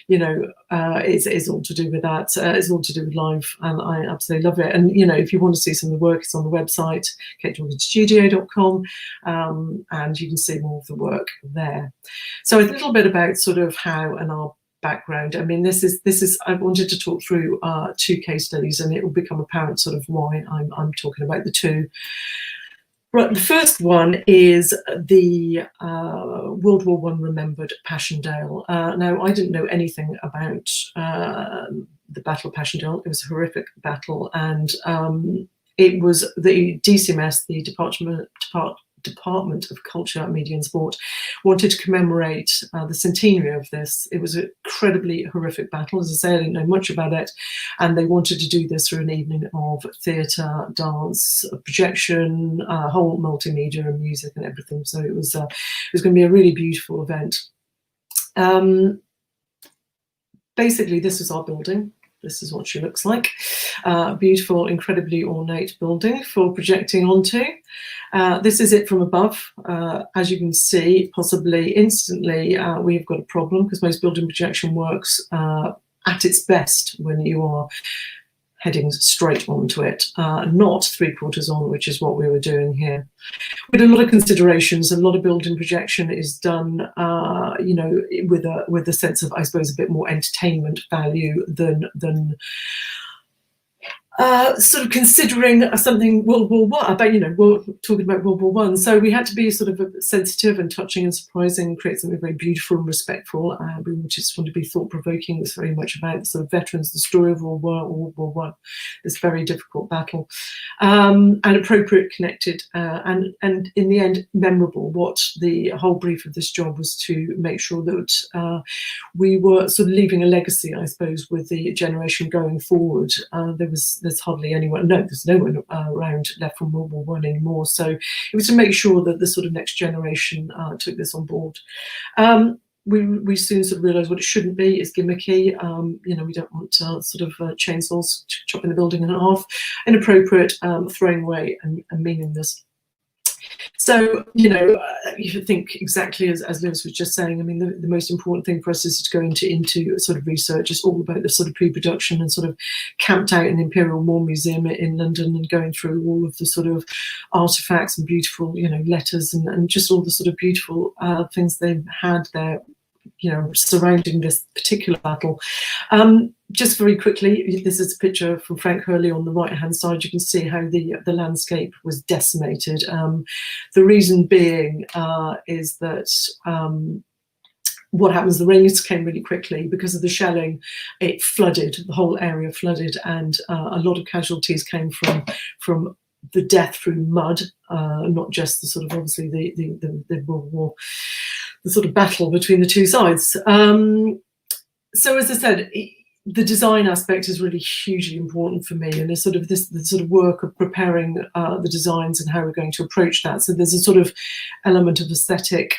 you know, it's all to do with that. It's all to do with live, and I absolutely love it. And, you know, if you want to see some of the work, it's on the website, kateDawkinsstudio.com, and you can see more of the work there. So a little bit about sort of how and our background. I mean, this is I wanted to talk through 2 case studies, and it will become apparent sort of why I'm talking about the 2. Right, the first one is the World War I remembered Passchendaele. Now, I didn't know anything about the Battle of Passchendaele. It was a horrific battle, and it was the DCMS, the Department of Culture, Media and Sport, wanted to commemorate the centenary of this. It was an incredibly horrific battle. As I say, I didn't know much about it, and they wanted to do this through an evening of theatre, dance, projection, whole multimedia and music and everything. So it was going to be a really beautiful event. Basically, this is our building. This is what she looks like. Beautiful, incredibly ornate building for projecting onto. This is it from above. As you can see, possibly instantly, we've got a problem, because most building projection works at its best when you are heading straight onto it, not 3/4 on, which is what we were doing here. With a lot of considerations, a lot of building projection is done, you know, with a sense of, I suppose, a bit more entertainment value than sort of considering something World War I, but, you know, we're talking about World War I. So we had to be sort of sensitive and touching and surprising, create something very beautiful and respectful. We just want to be thought-provoking. It's very much about the sort of veterans, the story of World War I, this very difficult battle, and appropriate, connected, and in the end, memorable. What the whole brief of this job was to make sure that we were sort of leaving a legacy, I suppose, with the generation going forward. There's hardly anyone, there's no one around left from World War I anymore. So it was to make sure that the sort of next generation took this on board. We soon sort of realised what it shouldn't be is gimmicky. You know, we don't want sort of chainsaws chopping the building in half, inappropriate, throwing away and meaningless. So, you know, you should think exactly as Lewis was just saying. I mean, the most important thing for us is to go into sort of research. It's all about the sort of pre-production, and sort of camped out in the Imperial War Museum in London and going through all of the sort of artifacts and beautiful, you know, letters and just all the sort of beautiful things they've had there, you know, surrounding this particular battle. Just very quickly, this is a picture from Frank Hurley on the right-hand side. You can see how the landscape was decimated. The reason being is that what happens, the rains came really quickly. Because of the shelling, it flooded, the whole area flooded, and a lot of casualties came from the death through mud, not just the sort of, obviously, the World War, the sort of battle between the two sides. So as I said, the design aspect is really hugely important for me, and the sort of work of preparing the designs and how we're going to approach that. So there's a sort of element of aesthetic,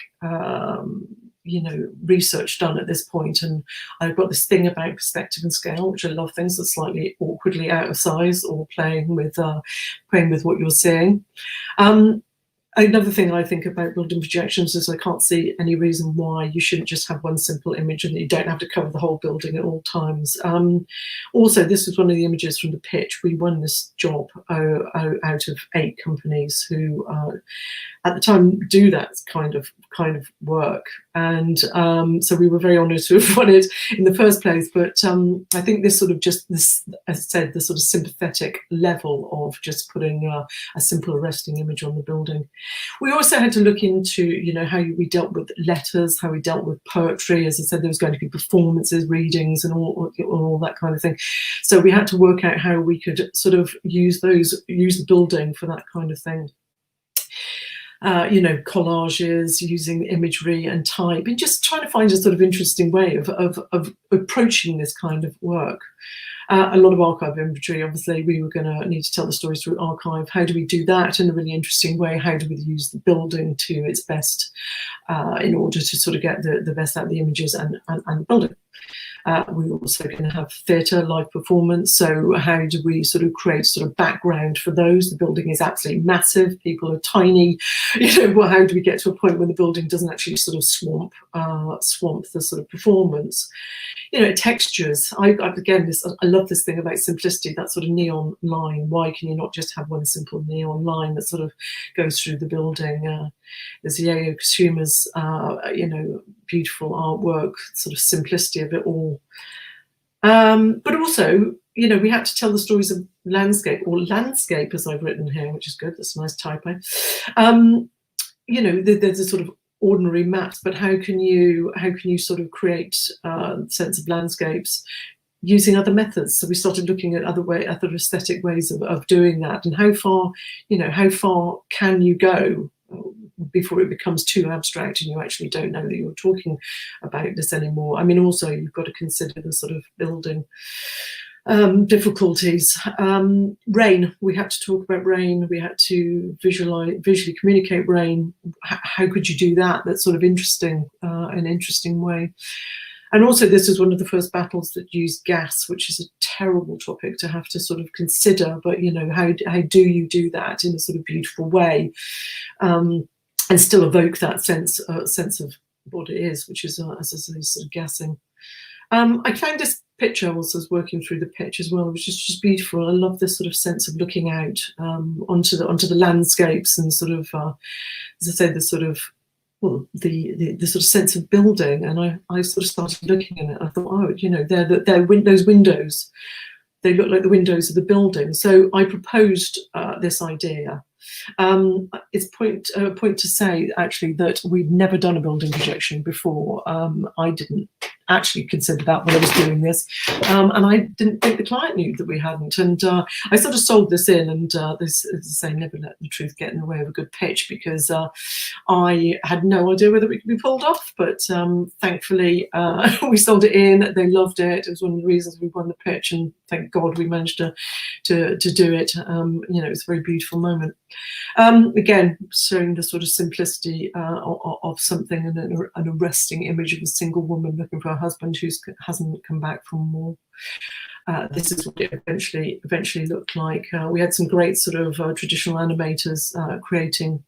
you know, research done at this point, and I've got this thing about perspective and scale, which I love, things that are slightly awkwardly out of size or playing with what you're seeing. Another thing I think about building projections is I can't see any reason why you shouldn't just have one simple image and that you don't have to cover the whole building at all times. Also, this was one of the images from the pitch. We won this job out of 8 companies who at the time do that kind of work, and so we were very honoured to have won it in the first place. But I think this sort of just this, as I said, the sort of sympathetic level of just putting a simple arresting image on the building. We also had to look into, you know, how we dealt with letters, how we dealt with poetry. As I said, there was going to be performances, readings, and all that kind of thing. So we had to work out how we could sort of use the building for that kind of thing. You know, collages, using imagery and type, and just trying to find a sort of interesting way of approaching this kind of work. A lot of archive imagery, obviously. We were going to need to tell the stories through archive. How do we do that in a really interesting way? How do we use the building to its best in order to sort of get the best out of the images and the building? We're also going to have theatre, live performance. So how do we sort of create sort of background for those? The building is absolutely massive. People are tiny. Well, how do we get to a point where the building doesn't actually sort of swamp the sort of performance? Textures. I love this thing about simplicity, that sort of neon line. Why can you not just have one simple neon line that sort of goes through the building? There's Yayoi Kusuma's, beautiful artwork, sort of simplicity of it all. But also, we had to tell the stories of landscape, or landscape as I've written here, which is good. That's a nice typo. There's a sort of ordinary maps, but how can you sort of create a sense of landscapes using other methods? So we started looking at other aesthetic ways of doing that, and how far can you go before it becomes too abstract and you actually don't know that you're talking about this anymore. I mean, also you've got to consider the sort of building difficulties. Rain, we had to talk about rain. We had to visually communicate rain. How could you do that? That's sort of interesting, an interesting way. And also this is one of the first battles that used gas, which is a terrible topic to have to sort of consider, but how do you do that in a sort of beautiful way, and still evoke that sense of what it is, which is, as I say, sort of gassing. I found this picture whilst I was working through the pitch as well, which is just beautiful. I love this sort of sense of looking out onto the landscapes and sort of, as I say, the sort of, well, the sort of sense of building. And I sort of started looking at it. I thought, those windows, they look like the windows of the building. So I proposed this idea. It's point to say actually that we've never done a building projection before. I didn't actually consider that when I was doing this, and I didn't think the client knew that we hadn't. And I sort of sold this in, and this, as I say, never let the truth get in the way of a good pitch, because I had no idea whether it could be pulled off. But thankfully, we sold it in. They loved it. It was one of the reasons we won the pitch, and thank God we managed to do it. It was a very beautiful moment. Again, showing the sort of simplicity of something, and an arresting image of a single woman looking for her husband who hasn't come back from war. This is what it eventually looked like. We had some great sort of traditional animators creating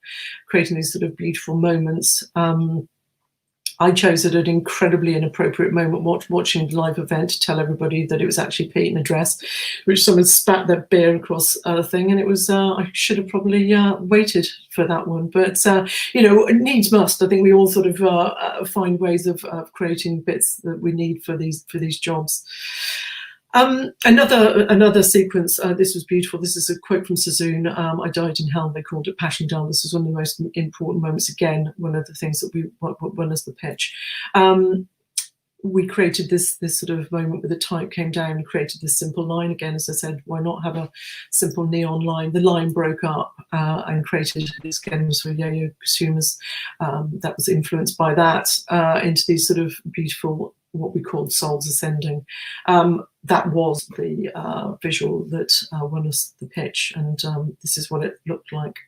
these sort of beautiful moments. I chose at an incredibly inappropriate moment watching the live event to tell everybody that it was actually Pete in a dress, which someone spat their beer across the thing, and it was, I should have probably waited for that one. But, needs must. I think we all sort of find ways of creating bits that we need for these jobs. Another sequence, this was beautiful. This is a quote from Sassoon. I died in hell, they called it Passchendaele. This is one of the most important moments. Again, one of the things that we won as the pitch. We created this sort of moment where the type came down and created this simple line. Again, as I said, why not have a simple neon line? The line broke up and created this, again, was for Yayoi Kusuma's, that was influenced by that, into these sort of beautiful, what we called souls ascending. That was the visual that won us the pitch, and this is what it looked like.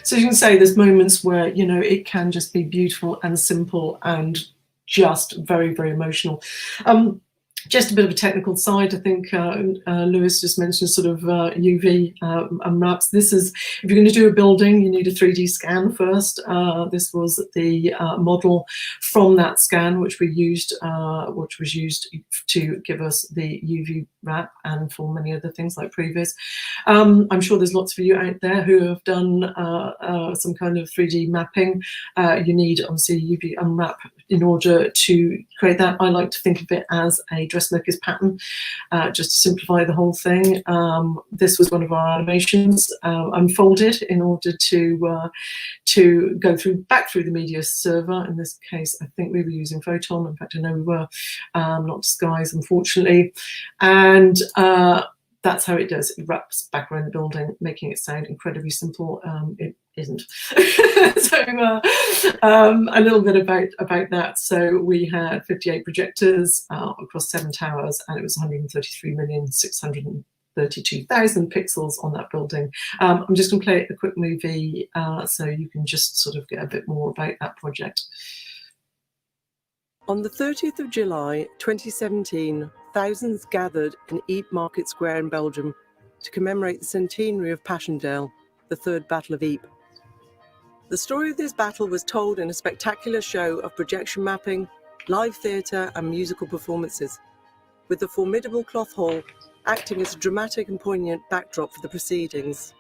So you can say there's moments where, it can just be beautiful and simple and just very, very emotional. Just a bit of a technical side, I think Lewis just mentioned sort of UV maps. This is, if you're going to do a building, you need a 3D scan first. This was the model from that scan, which was used to give us the UV map, and for many other things like previous. I'm sure there's lots of you out there who have done some kind of 3D mapping. You need obviously UV unwrap in order to create that. I like to think of it as a dressmaker's pattern, just to simplify the whole thing. This was one of our animations unfolded in order to go back through the media server. In this case, I think we were using Photon. In fact, I know we were, not Disguise, unfortunately. And that's how it does. It wraps back around the building, making it sound incredibly simple. isn't. So a little bit about that. So we had 58 projectors across 7 towers, and it was 133,632,000 pixels on that building. I'm just going to play a quick movie so you can just sort of get a bit more about that project. On the 30th of July 2017, thousands gathered in Ypres Market Square in Belgium to commemorate the centenary of Passchendaele, the Third Battle of Ypres. The story of this battle was told in a spectacular show of projection mapping, live theatre and musical performances, with the formidable cloth hall acting as a dramatic and poignant backdrop for the proceedings.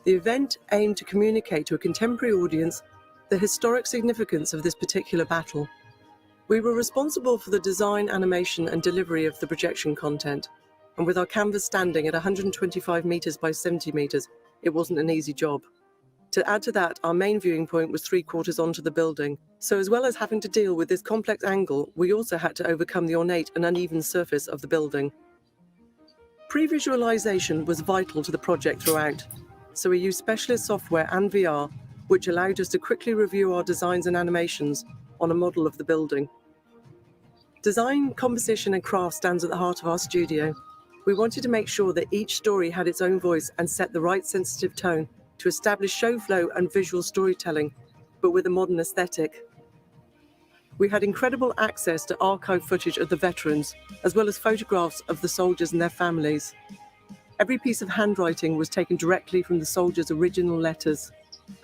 The event aimed to communicate to a contemporary audience the historic significance of this particular battle. We were responsible for the design, animation and delivery of the projection content, and with our canvas standing at 125 metres by 70 metres, it wasn't an easy job. To add to that, our main viewing point was 3/4 onto the building, so as well as having to deal with this complex angle, we also had to overcome the ornate and uneven surface of the building. Pre-visualization was vital to the project throughout, so we used specialist software and VR, which allowed us to quickly review our designs and animations on a model of the building. Design, composition and craft stands at the heart of our studio. We wanted to make sure that each story had its own voice and set the right sensitive tone to establish show flow and visual storytelling, but with a modern aesthetic. We had incredible access to archive footage of the veterans, as well as photographs of the soldiers and their families. Every piece of handwriting was taken directly from the soldiers' original letters,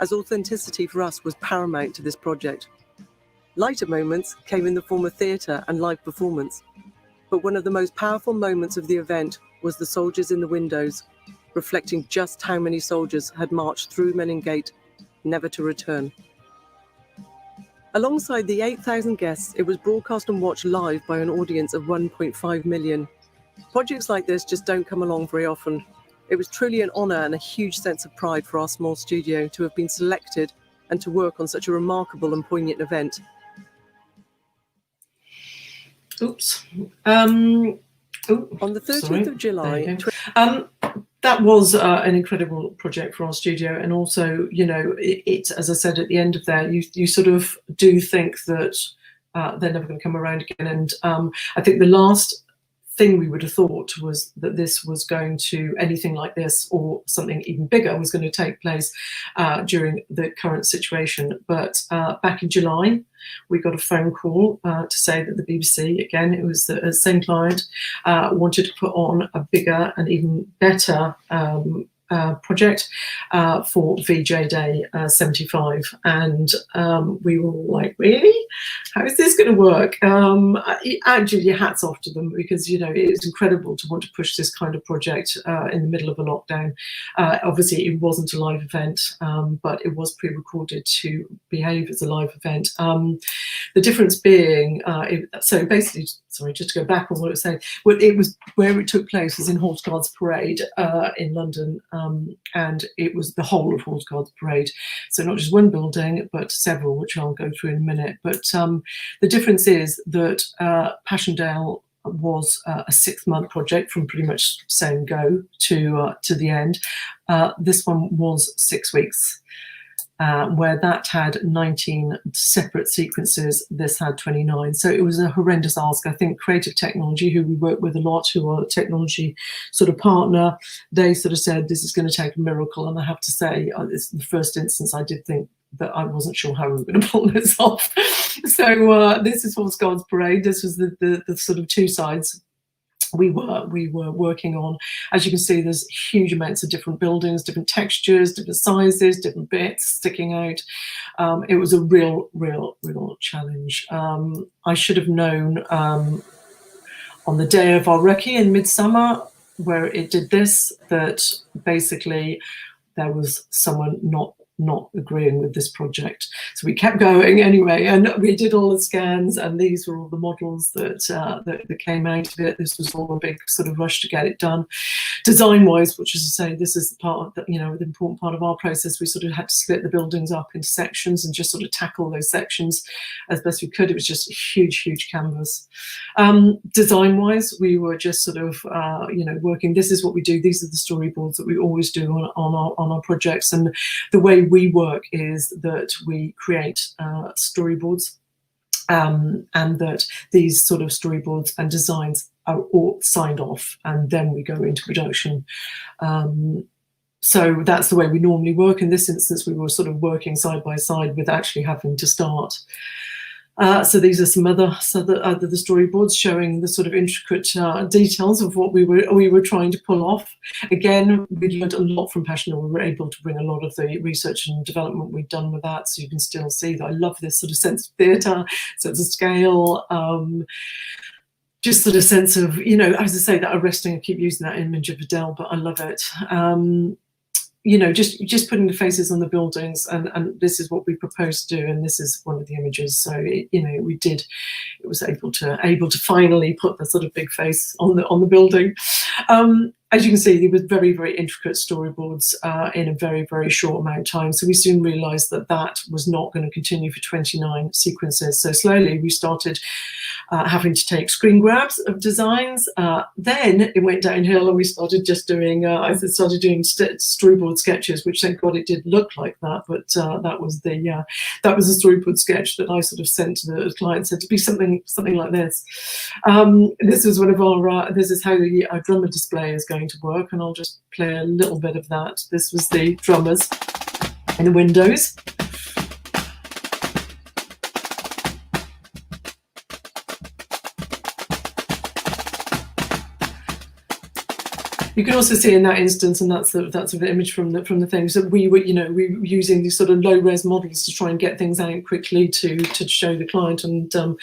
as authenticity for us was paramount to this project. Lighter moments came in the form of theatre and live performance, but one of the most powerful moments of the event was the soldiers in the windows, reflecting just how many soldiers had marched through Menin Gate, never to return. Alongside the 8,000 guests, it was broadcast and watched live by an audience of 1.5 million. Projects like this just don't come along very often. It was truly an honour and a huge sense of pride for our small studio to have been selected and to work on such a remarkable and poignant event. Oops. On the 30th of July... That was an incredible project for our studio, and also, you know, it as I said at the end of there, you sort of do think that they're never going to come around again. And I think the last thing we would have thought was that this was going to, anything like this or something even bigger was going to take place during the current situation. But back in July, we got a phone call to say that the BBC, again, it was the same client, wanted to put on a bigger and even better project for VJ Day 75, and we were all like, really? How is this going to work? Actually, hats off to them, because, you know, it's incredible to want to push this kind of project in the middle of a lockdown. Obviously, it wasn't a live event, but it was pre-recorded to behave as a live event. The difference being, so basically, sorry, just to go back on what I was saying, it was where it took place was in Horse Guards Parade in London, and it was the whole of Horse Guards Parade. So not just one building, but several, which I'll go through in a minute. But the difference is that Passchendaele was a 6-month project from pretty much saying go to the end. This one was 6 weeks. Where that had 19 separate sequences, this had 29. So it was a horrendous ask. I think Creative Technology, who we work with a lot, who are a technology sort of partner, they sort of said, this is going to take a miracle. And I have to say, it's the first instance I did think that I wasn't sure how we were going to pull this off. So this is Horse Guards Parade. This was the sort of two sides we were working on. As you can see, there's huge amounts of different buildings, different textures, different sizes, different bits sticking out. It was a real challenge. I should have known on the day of our recce in Midsummer, where it did this, that basically there was someone not not agreeing with this project. So we kept going anyway, and we did all the scans, and these were all the models that came out of it. This was all a big sort of rush to get it done. Design-wise, which is to say, this is the part of the, the important part of our process. We sort of had to split the buildings up into sections and just sort of tackle those sections as best we could. It was just a huge canvas. Design-wise, we were just sort of working. This is what we do. These are the storyboards that we always do on our projects, and the way we work is that we create storyboards, and that these sort of storyboards and designs are all signed off, and then we go into production. So that's the way we normally work. In this instance, we were sort of working side by side with actually having to start. So these are some other the storyboards showing the sort of intricate details of what we were trying to pull off. Again, we learned a lot from Passion. We were able to bring a lot of the research and development we'd done with that. So you can still see that I love this sort of sense of theatre, sense of scale, just sort of sense of, as I say, that arresting. I keep using that image of Adele, but I love it. Just putting the faces on the buildings, and this is what we proposed to do, and this is one of the images. So it was able to finally put the sort of big face on the building. As you can see, there was very intricate storyboards in a very short amount of time. So we soon realised that was not going to continue for 29 sequences. So slowly we started having to take screen grabs of designs. Then it went downhill, and we started just doing. I started doing storyboard sketches, which thank God it did look like that. But that was the storyboard sketch that I sort of sent to the client, said to be something like this. This is one of our. This is how the drummer display is going to work, and I'll just play a little bit of that. This was the drummers in the windows. You can also see in that instance, and that's an image from the things that we were using these sort of low res models to try and get things out quickly to show the client. And I'm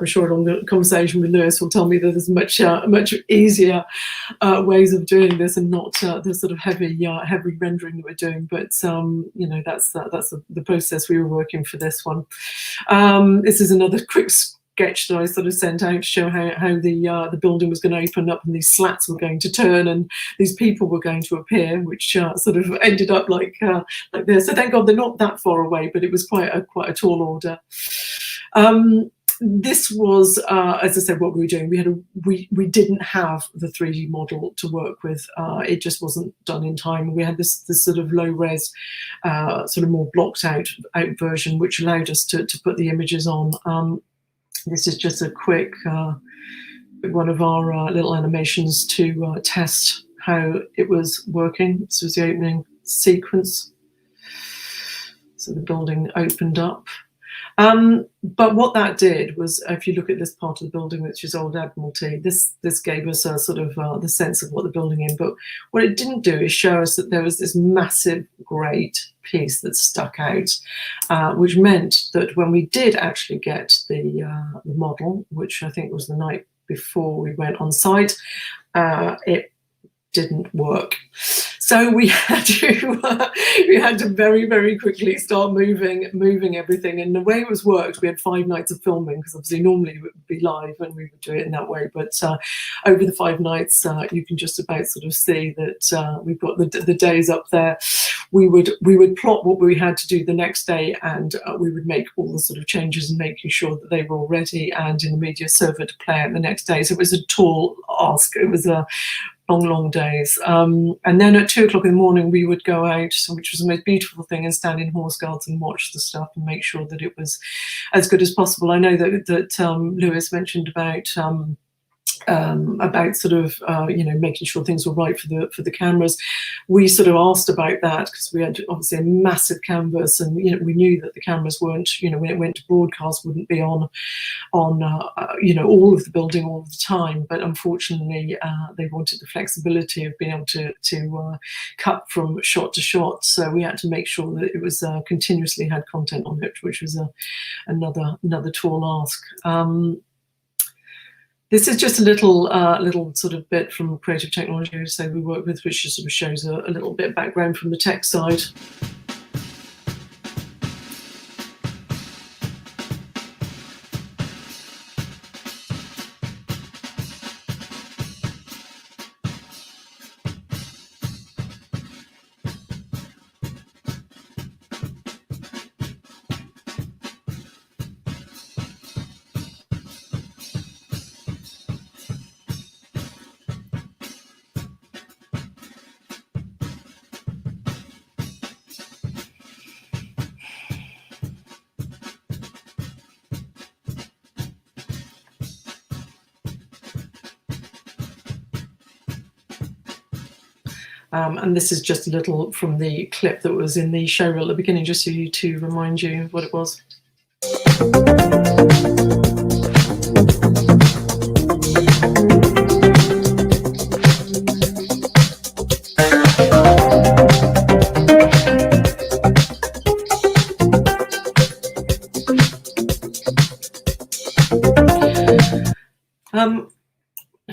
sure along the conversation with Lewis will tell me that there's much easier ways of doing this, and not the sort of heavy rendering that we're doing. But that's the process we were working for this one. This is another quick sketch that I sort of sent out to show how the building was going to open up, and these slats were going to turn, and these people were going to appear, which sort of ended up like this. So thank God they're not that far away, but it was quite a tall order. This was, as I said, what we were doing. We didn't have the 3D model to work with. It just wasn't done in time. We had this sort of low res, sort of more blocked out version, which allowed us to put the images on. This is just a quick one of our little animations to test how it was working. This was the opening sequence. So the building opened up. But what that did was, if you look at this part of the building, which is Old Admiralty, this gave us a sort of the sense of what the building is. But what it didn't do is show us that there was this massive great piece that stuck out, which meant that when we did actually get the model, which I think was the night before we went on site, it didn't work. So we had to very quickly start moving everything. And the way it was worked, we had 5 nights of filming, because obviously normally it would be live and we would do it in that way. But over the 5 nights, you can just about sort of see that we've got the days up there. We would plot what we had to do the next day, and we would make all the sort of changes and making sure that they were all ready and in the media server to play out the next day. So it was a tall ask. It was a long days. And then at 2 o'clock in the morning, we would go out, which was the most beautiful thing, and stand in horse guards and watch the stuff and make sure that it was as good as possible. I know that Lewis mentioned about sort of making sure things were right for the cameras. We sort of asked about that because we had obviously a massive canvas, and we knew that the cameras weren't, when it went to broadcast, wouldn't be on all of the building all the time. But unfortunately, they wanted the flexibility of being able to cut from shot to shot. So we had to make sure that it was continuously had content on it, which was another tall ask. This is just a little sort of bit from Creative Technology, so we work with, which just sort of shows a little bit of background from the tech side. And this is just a little from the clip that was in the show reel at the beginning, just so you to remind you of what it was.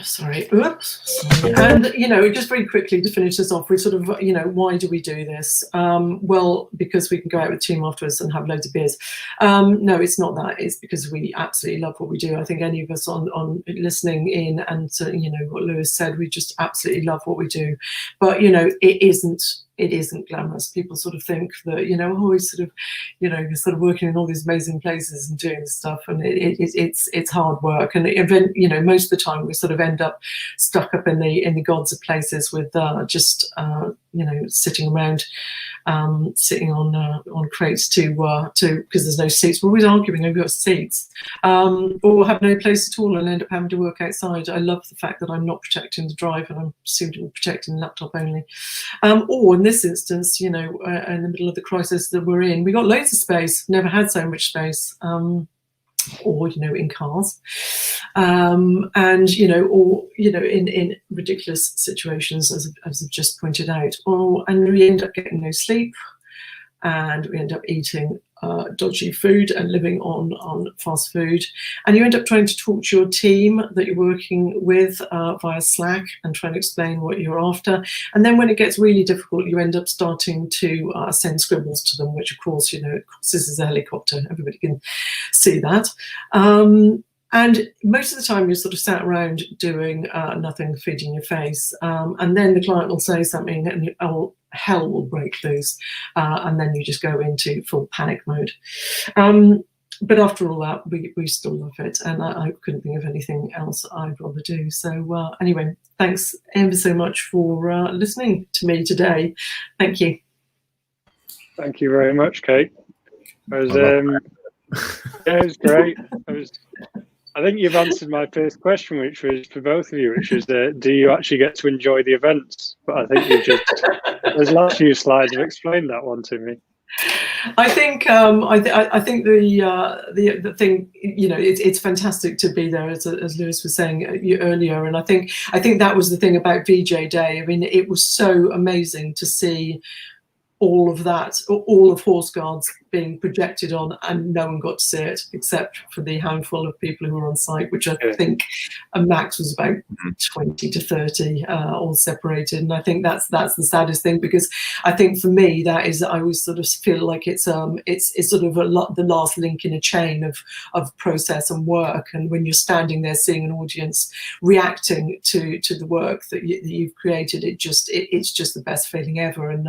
Sorry. And, you know, just very quickly to finish this off, we sort of, you know, why do we do this? Well, because we can go out with the team afterwards and have loads of beers. No, it's not that. It's because we absolutely love what we do. I think any of us on listening in and, you know, what Lewis said, we just absolutely love what we do. But, you know, it isn't glamorous. People sort of think that, you know, oh, he's sort of, you know, sort of working in all these amazing places and doing this stuff, and it's hard work. And you know, most of the time we sort of end up stuck up in the gods of places with just you know, sitting around, sitting on crates to because there's no seats. We're always arguing over seats, or have no place at all and end up having to work outside. I love the fact that I'm not protecting the drive and I'm soon to be protecting the laptop only. Or in this instance, you know, in the middle of the crisis that we're in, we got loads of space. Never had so much space. Or, you know, in cars, and, you know, or, you know, in ridiculous situations, as I've just pointed out, and we end up getting no sleep, and we end up eating dodgy food and living on fast food, and you end up trying to talk to your team that you're working with via Slack and trying to explain what you're after. And then when it gets really difficult, you end up starting to send scribbles to them, which of course, you know, of course, this is a helicopter, everybody can see that. And most of the time you're sort of sat around doing nothing, feeding your face, and then the client will say something and hell will break loose, and then you just go into full panic mode. But after all that, we still love it, and I couldn't think of anything else I'd rather do. So anyway, thanks ever so much for listening to me today. Thank you. Thank you very much, Kate. Yeah, it was great. I think you've answered my first question, which was for both of you, which is, do you actually get to enjoy the events? But I think those last few slides have explained that one to me. I think I think the thing, you know, it's fantastic to be there, as Lewis was saying earlier, and I think that was the thing about VJ Day. I mean, it was so amazing to see all of that, all of Horse Guards being projected on, and no one got to see it except for the handful of people who were on site, which I think a max was about 20 to 30, all separated. And I think that's the saddest thing, because I think for me that is, I always sort of feel like it's sort of the last link in a chain of process and work. And when you're standing there seeing an audience reacting to the work that you've created, it's just the best feeling ever. And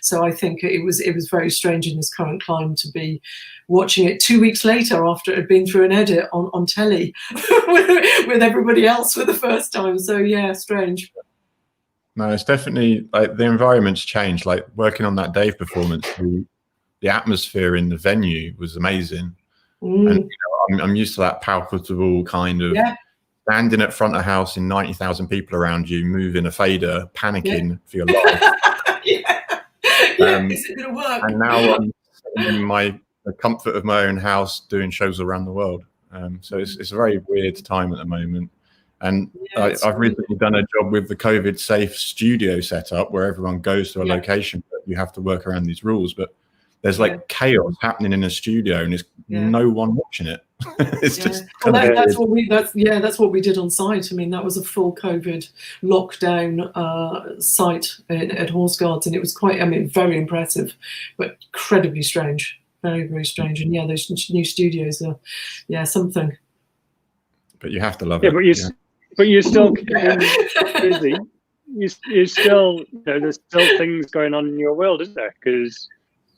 so I think it was very strange in this current climate to be watching it 2 weeks later after it had been through an edit on telly with everybody else for the first time. So yeah, strange. No, it's definitely, like, the environment's changed. Like, working on that Dave performance, the atmosphere in the venue was amazing. And you know, I'm used to that palpable kind of standing at front of house in 90,000 people around you, moving a fader, panicking for your life. Is it going to work? And now I'm in the comfort of my own house doing shows around the world. So it's a very weird time at the moment. And I've recently done a job with the COVID safe studio setup where everyone goes to a location, but you have to work around these rules. But there's like chaos happening in a studio, and there's no one watching it. It's just that's what we did on site. I mean, that was a full COVID lockdown site at Horse Guards, and it was quite, I mean, very impressive, but incredibly strange, very, very strange. And yeah, those new studios are something. But you have to love it. But you're still busy. You still, you know, there's still things going on in your world, isn't there? Because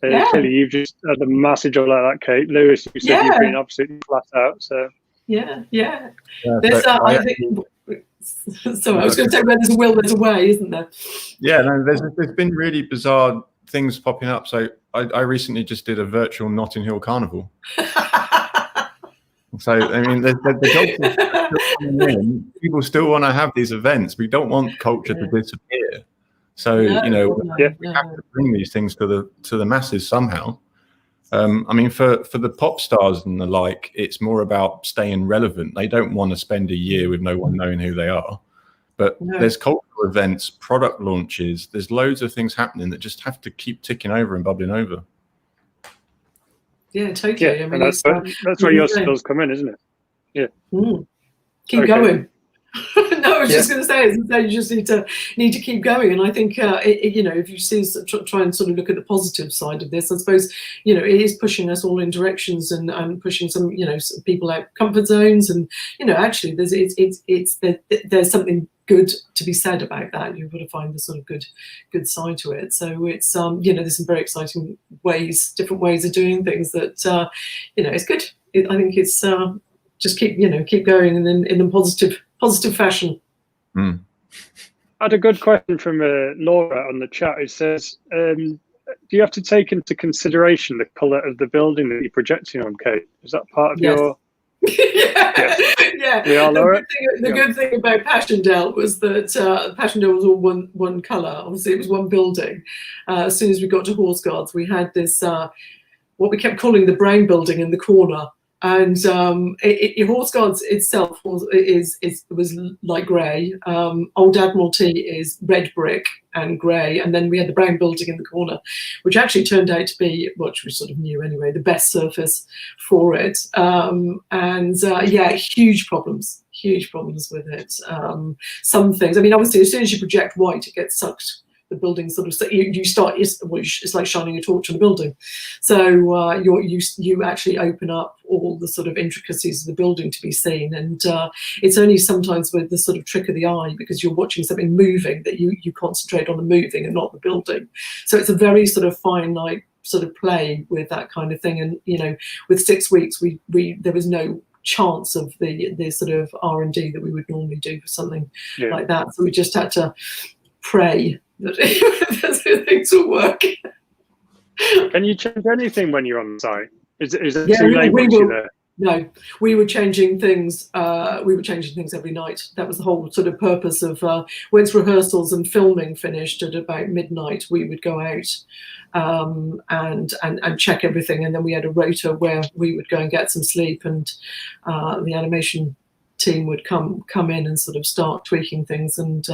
clearly you've just had a massive job like that, Kate. Lewis, you said you've been absolutely flat out. So there's I think. So I was going to say, where there's a will, there's a way, isn't there? Yeah, no, there's been really bizarre things popping up. So I recently just did a virtual Notting Hill Carnival. So I mean, the culture still coming in. People still want to have these events. We don't want culture to disappear. So you know, Yeah. we have to bring these things to the masses somehow. I mean, for the pop stars and the like, it's more about staying relevant. They don't want to spend a year with no one knowing who they are. But there's cultural events, product launches. There's loads of things happening that just have to keep ticking over and bubbling over. Yeah, totally. Yeah, I mean, and that's where your skills come in, isn't it? Yeah. Keep Okay. going. No, I was just going to say, you just need to keep going. And I think, you know, if you see, try and sort of look at the positive side of this, I suppose, you know, it is pushing us all in directions and pushing some, you know, some people out comfort zones. And, you know, actually there's something good to be said about that. You've got to find the sort of good side to it. So it's, you know, there's some very exciting ways, different ways of doing things that, you know, it's good. I think it's just keep going and then in a positive fashion. I had a good question from Laura on the chat. It says, do you have to take into consideration the colour of the building that you're projecting on, Kate? Is that part of your... Yeah. Yeah, Laura? The good thing about Passchendaele was that Passchendaele was all one colour. Obviously, it was one building. As soon as we got to Horse Guards, we had this, what we kept calling the brown building in the corner. And Horse Guards itself was like grey. Old Admiralty is red brick and grey, and then we had the brown building in the corner, which actually turned out to be, which we sort of knew anyway, the best surface for it. Huge problems with it. Some things, I mean, obviously, as soon as you project white, it gets sucked. The building sort of you start. It's like shining a torch on a building. So you actually open up all the sort of intricacies of the building to be seen, and it's only sometimes with the sort of trick of the eye, because you're watching something moving, that you concentrate on the moving and not the building. So it's a very sort of fine like sort of play with that kind of thing. And you know, with 6 weeks, there was no chance of the sort of R&D that we would normally do for something like that. So we just had to pray that things will work. Can you change anything when you're on site? Is it too late once you're there? No, we were changing things. Every night. That was the whole sort of purpose of once rehearsals and filming finished at about midnight, we would go out and check everything, and then we had a rota where we would go and get some sleep, and the animation team would come in and sort of start tweaking things, and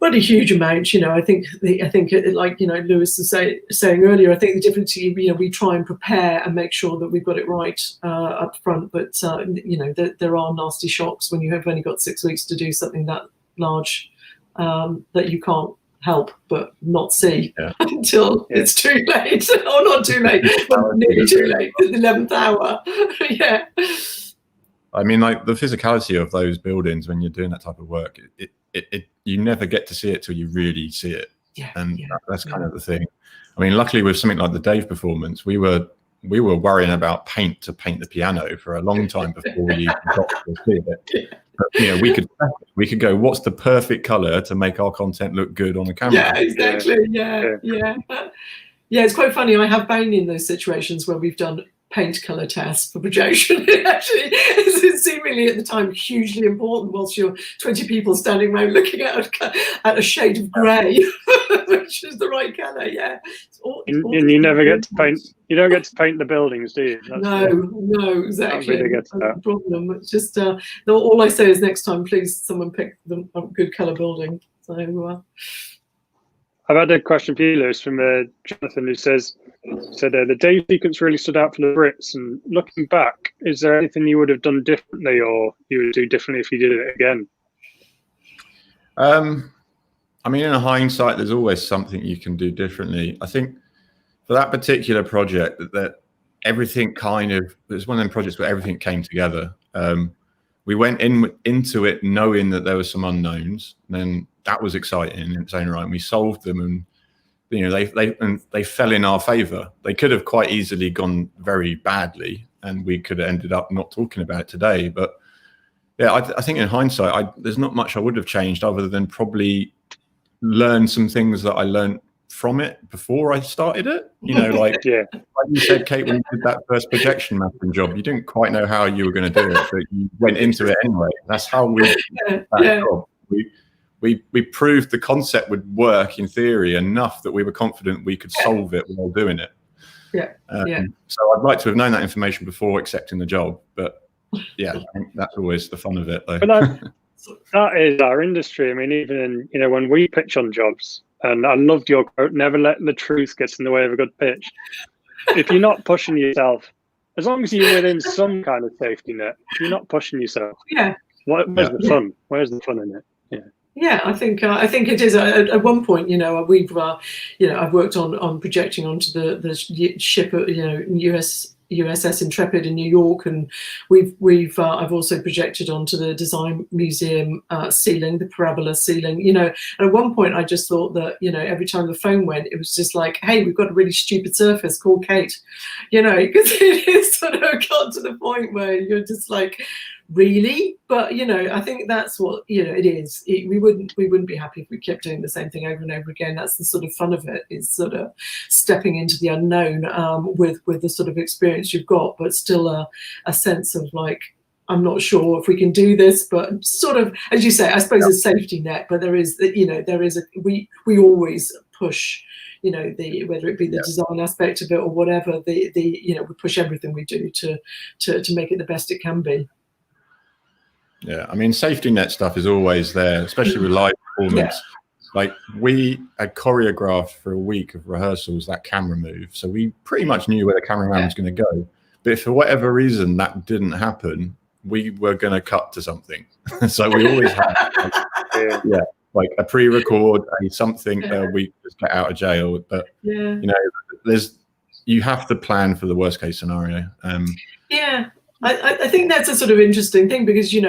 but a huge amount, you know. I think like, you know, Lewis was saying earlier, I think the difference, you know, we try and prepare and make sure that we've got it right up front, but you know, there are nasty shocks when you have only got 6 weeks to do something that large, that you can't help but not see until it's too late, or not too late, but nearly too late, at the 11th hour. Yeah. I mean, like the physicality of those buildings when you're doing that type of work, it you never get to see it till you really see it, that's kind of the thing. I mean, luckily with something like the Dave performance, we were worrying about paint to paint the piano for a long time before we got to see it. But, you know, we could go, what's the perfect color to make our content look good on the camera? Yeah, exactly. Yeah. It's quite funny. I have been in those situations where we've done paint color tests for projection. It actually is seemingly at the time hugely important, whilst you're 20 people standing around looking at a shade of grey, which is the right color. Yeah. And you never get to paint. You don't get to paint the buildings, do you? No, exactly. That's the problem. It's just all I say is, next time, please, someone pick a good color building. So. I've had a question for you, Lewis, from Jonathan, who said the Dave sequence really stood out for the Brits. And looking back, is there anything you would have done differently, or you would do differently if you did it again? I mean, in hindsight, there's always something you can do differently. I think for that particular project, that everything it was one of them projects where everything came together. We went into it knowing that there were some unknowns, and then that was exciting in its own right. And we solved them, and you know, they fell in our favour. They could have quite easily gone very badly, and we could have ended up not talking about it today. But yeah, I think in hindsight, there's not much I would have changed, other than probably learn some things that I learned from it before I started it. You know, like like you said, Kate, when you did that first projection mapping job, you didn't quite know how you were going to do it, but you went into it anyway. That's how we did that job. we proved the concept would work in theory enough that we were confident we could solve it while doing it. So I'd like to have known that information before accepting the job, but yeah, I think that's always the fun of it, though. But that is our industry. I mean, even in, when we pitch on jobs, and I loved your quote, never let the truth get in the way of a good pitch. If you're not pushing yourself, as long as you're within some kind of safety net, if you're not pushing yourself, where's the fun? Where's the fun in it? Yeah, I think it is. At one point, we've I've worked on projecting onto the ship, USS Intrepid in New York, and I've also projected onto the Design Museum ceiling, the parabola ceiling. And at one point I just thought that every time the phone went, it was just like, hey, we've got a really stupid surface, call Kate. Because it sort of got to the point where you're just like, really? But I think that's what it is. We wouldn't be happy if we kept doing the same thing over and over again. That's the sort of fun of it, is sort of stepping into the unknown with the sort of experience you've got, but still a sense of like, I'm not sure if we can do this, but sort of, as you say, I suppose a safety net. But there is we always push. Whether it be the design aspect of it or whatever, we push everything we do to make it the best it can be. Yeah, I mean, safety net stuff is always there, especially with live performance. Like, we had choreographed for a week of rehearsals that camera move, so we pretty much knew where the cameraman was going to go. But if for whatever reason that didn't happen, we were going to cut to something. So we always had like a pre-record, something we just get out of jail. But you have to plan for the worst case scenario. I think that's a sort of interesting thing, because we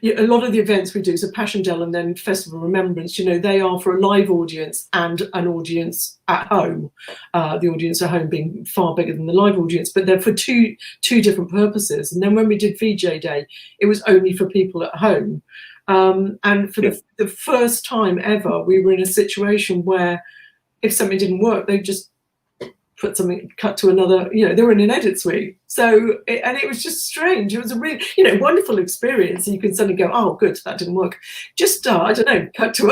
a lot of the events we do, so Passchendaele and then Festival of Remembrance, they are for a live audience and an audience at home. The audience at home being far bigger than the live audience, but they're for two different purposes. And then when we did VJ Day, it was only for people at home. And for the first time ever, we were in a situation where if something didn't work, they just cut to another, they were in an edit suite. So, it was just strange. It was a really, wonderful experience. And you can suddenly go, oh, good, that didn't work. Just, I don't know, cut to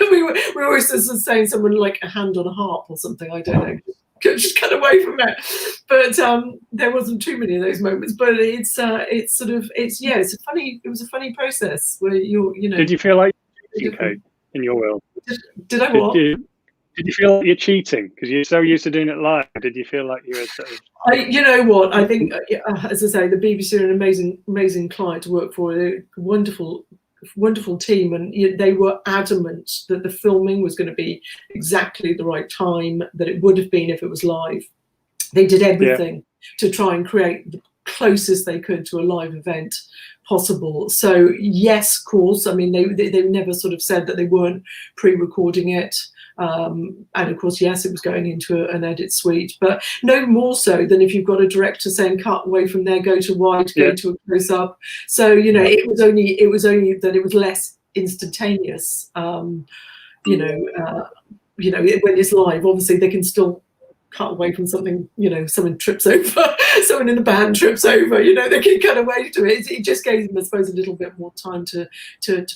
we were always just saying someone like a hand on a harp or something, I don't know. Just cut away from it. But there wasn't too many of those moments. But it was a funny process where Did you feel like Kate, in your world? Did I what? Did you feel like you're cheating because you're so used to doing it live? Did you feel like you were sort of... I think, as I say, the BBC are an amazing client to work for. They're a wonderful team, and they were adamant that the filming was going to be exactly the right time that it would have been if it was live. They did everything to try and create the closest they could to a live event possible. So yes, of course, I mean, they never sort of said that they weren't pre-recording it. And of course, yes, it was going into an edit suite, but no more so than if you've got a director saying cut away from there, go to wide, go to a close up. So it was only that it was less instantaneous. When it's live, obviously they can still cut away from something. Someone trips over, someone in the band trips over. They can cut away to it. It just gave them, I suppose, a little bit more time to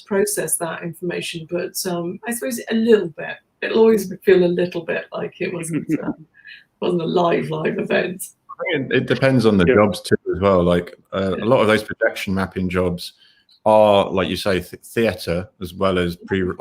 process that information. But I suppose a little bit. It'll always feel a little bit like it wasn't a live event. I think it depends on the jobs too as well. Like a lot of those projection mapping jobs are, like you say, theatre as well as record.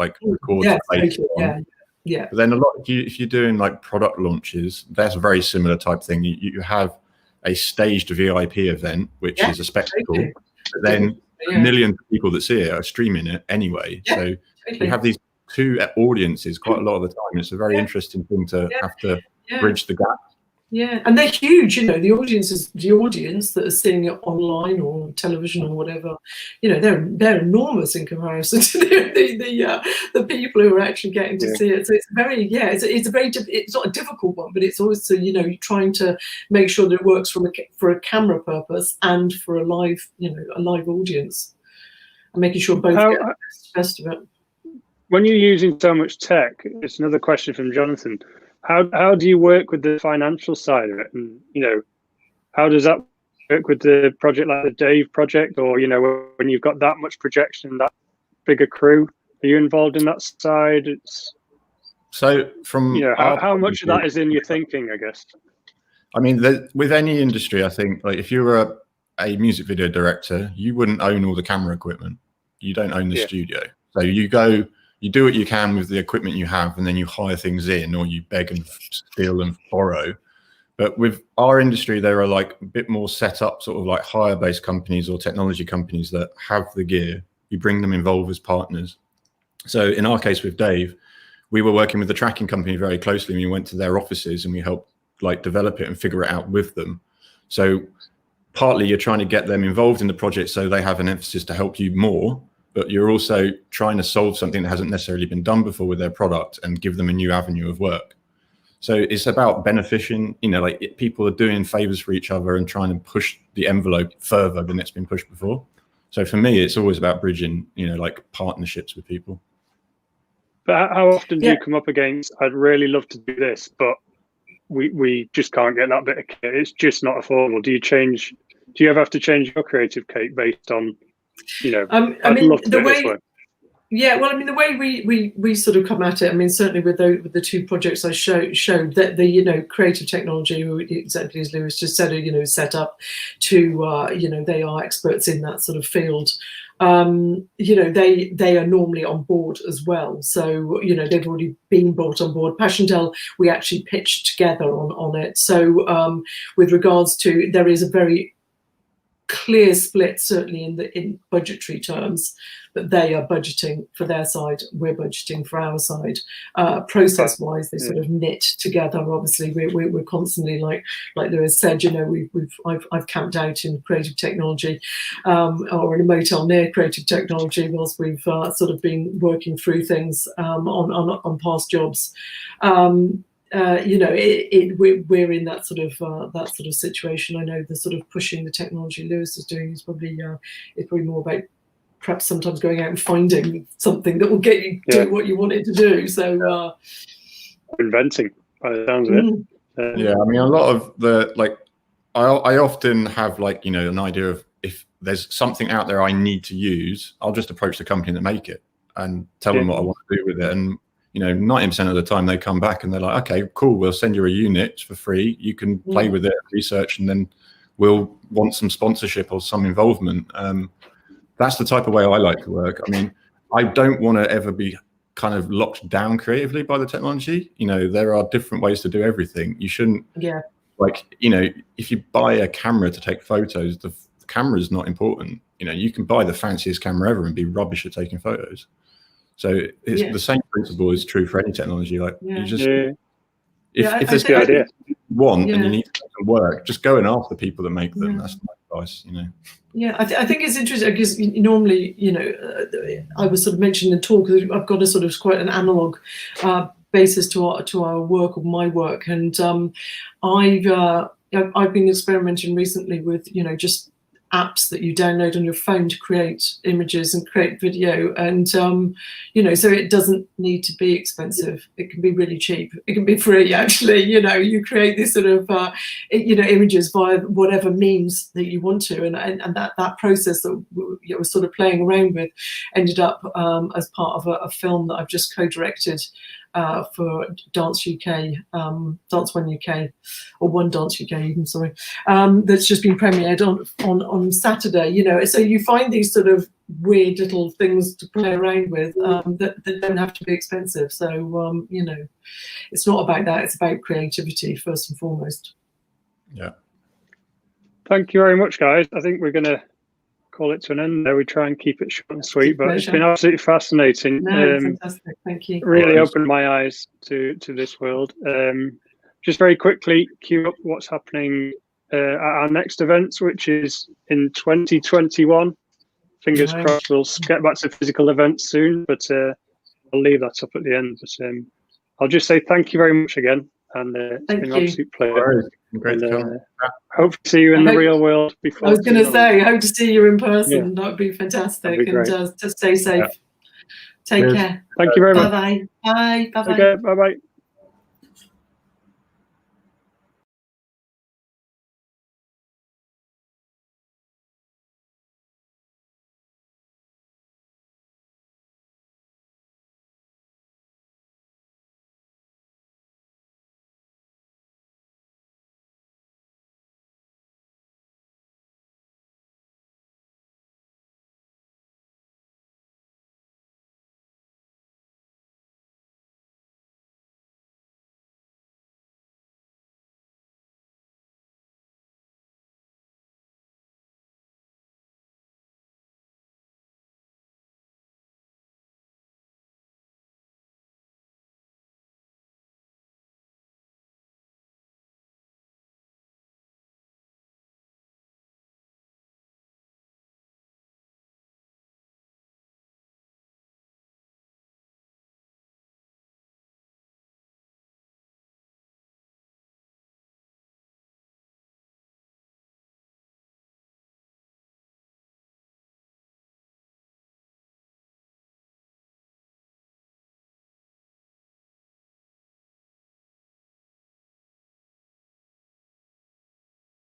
Yeah. But then a lot, if you're doing like product launches, that's a very similar type thing. You have a staged VIP event, which is a spectacle, but then millions of people that see it are streaming it anyway. So you have these two audiences quite a lot of the time. It's a very interesting thing to have to bridge the gap. Yeah, and they're huge. The audience that are seeing it online or television or whatever. They're enormous in comparison to the people who are actually getting to see it. So it's very it's not a difficult one, but it's also trying to make sure that it works for a camera purpose and for a live audience, and making sure both get the best of it. When you're using so much tech, it's another question from Jonathan. How do you work with the financial side of it? And, how does that work with the project like the Dave project, or, when you've got that much projection, that bigger crew? Are you involved in that side? It's, So from how much of that is in your thinking, I guess? I mean, with any industry, I think, like if you were a music video director, you wouldn't own all the camera equipment. You don't own the studio. So you go, you do what you can with the equipment you have, and then you hire things in, or you beg and steal and borrow. But with our industry, there are like a bit more set up sort of like hire-based companies or technology companies that have the gear. You bring them involved as partners. So in our case with Dave, we were working with the tracking company very closely. We went to their offices and we helped like develop it and figure it out with them. So partly you're trying to get them involved in the project so they have an emphasis to help you more, but you're also trying to solve something that hasn't necessarily been done before with their product and give them a new avenue of work. So it's about benefiting, you know, like people are doing favors for each other and trying to push the envelope further than it's been pushed before. So for me, it's always about bridging, you know, like partnerships with people. But how often do you come up against, I'd really love to do this, but we just can't get that bit of kit. It's just not affordable. Do you ever have to change your creative kit based on, you know, I'd love to do this way? Yeah, well, I mean, the way we sort of come at it, I mean, certainly with the two projects I showed that the, you know, creative technology, exactly as Lewis just said, you know, set up to, you know, they are experts in that sort of field. You know, they are normally on board as well. So, you know, they've already been brought on board. Passchendaele, we actually pitched together on it. So with regards to, there is a very clear split, certainly in budgetary terms, that they are budgeting for their side, we're budgeting for our side. Process-wise, they sort of knit together. Obviously, we're constantly, like Lewis said, you know, I've camped out in creative technology, or in a motel near creative technology, whilst we've sort of been working through things on past jobs. You know, we're in that sort of situation. I know the sort of pushing the technology Lewis is doing is probably more about perhaps sometimes going out and finding something that will get you do what you want it to do. So inventing, by the sounds of it. Yeah, I mean, a lot of the, like, I often have, like, you know, an idea of if there's something out there I need to use, I'll just approach the company that make it and tell them what I want to do with it. And you know, 90% of the time they come back and they're like, okay, cool, we'll send you a unit for free. You can play with it, research, and then we'll want some sponsorship or some involvement. That's the type of way I like to work. I mean, I don't want to ever be kind of locked down creatively by the technology. You know, there are different ways to do everything. You shouldn't, like, you know, if you buy a camera to take photos, the camera is not important. You know, you can buy the fanciest camera ever and be rubbish at taking photos. So it's the same principle is true for any technology. Like you just, if there's the idea you want and you need to make them work, just go and ask the people that make them. That's my advice, you know. Yeah, I think it's interesting because normally, you know, I was sort of mentioning in the talk, I've got a sort of quite an analog basis to our work, or my work, and I've been experimenting recently with, you know, just apps that you download on your phone to create images and create video, and you know, so it doesn't need to be expensive. It can be really cheap. It can be free, actually. You know, you create this sort of you know, images via whatever means that you want to, and that process that we were sort of playing around with ended up as part of a film that I've just co-directed for Dance UK, Dance One UK, or One Dance UK even, sorry, that's just been premiered on Saturday. You know, so you find these sort of weird little things to play around with that don't have to be expensive. So you know, it's not about that, it's about creativity first and foremost. Yeah. Thank you very much, guys. I think we're gonna call it to an end there. We try and keep it short and sweet, but it's been absolutely fascinating. Fantastic, thank you. Really opened my eyes to this world. Just very quickly, cue up what's happening at our next events, which is in 2021. Fingers crossed we'll get back to physical events soon, but I'll leave that up at the end. But I'll just say thank you very much again, and it's been an absolute pleasure. Great to come. Hope to see you in the real world before. I was going to say, I hope to see you in person. That would be fantastic. Be and just stay safe. Take care. Thank you very much. Bye bye. Bye bye. Okay, bye bye.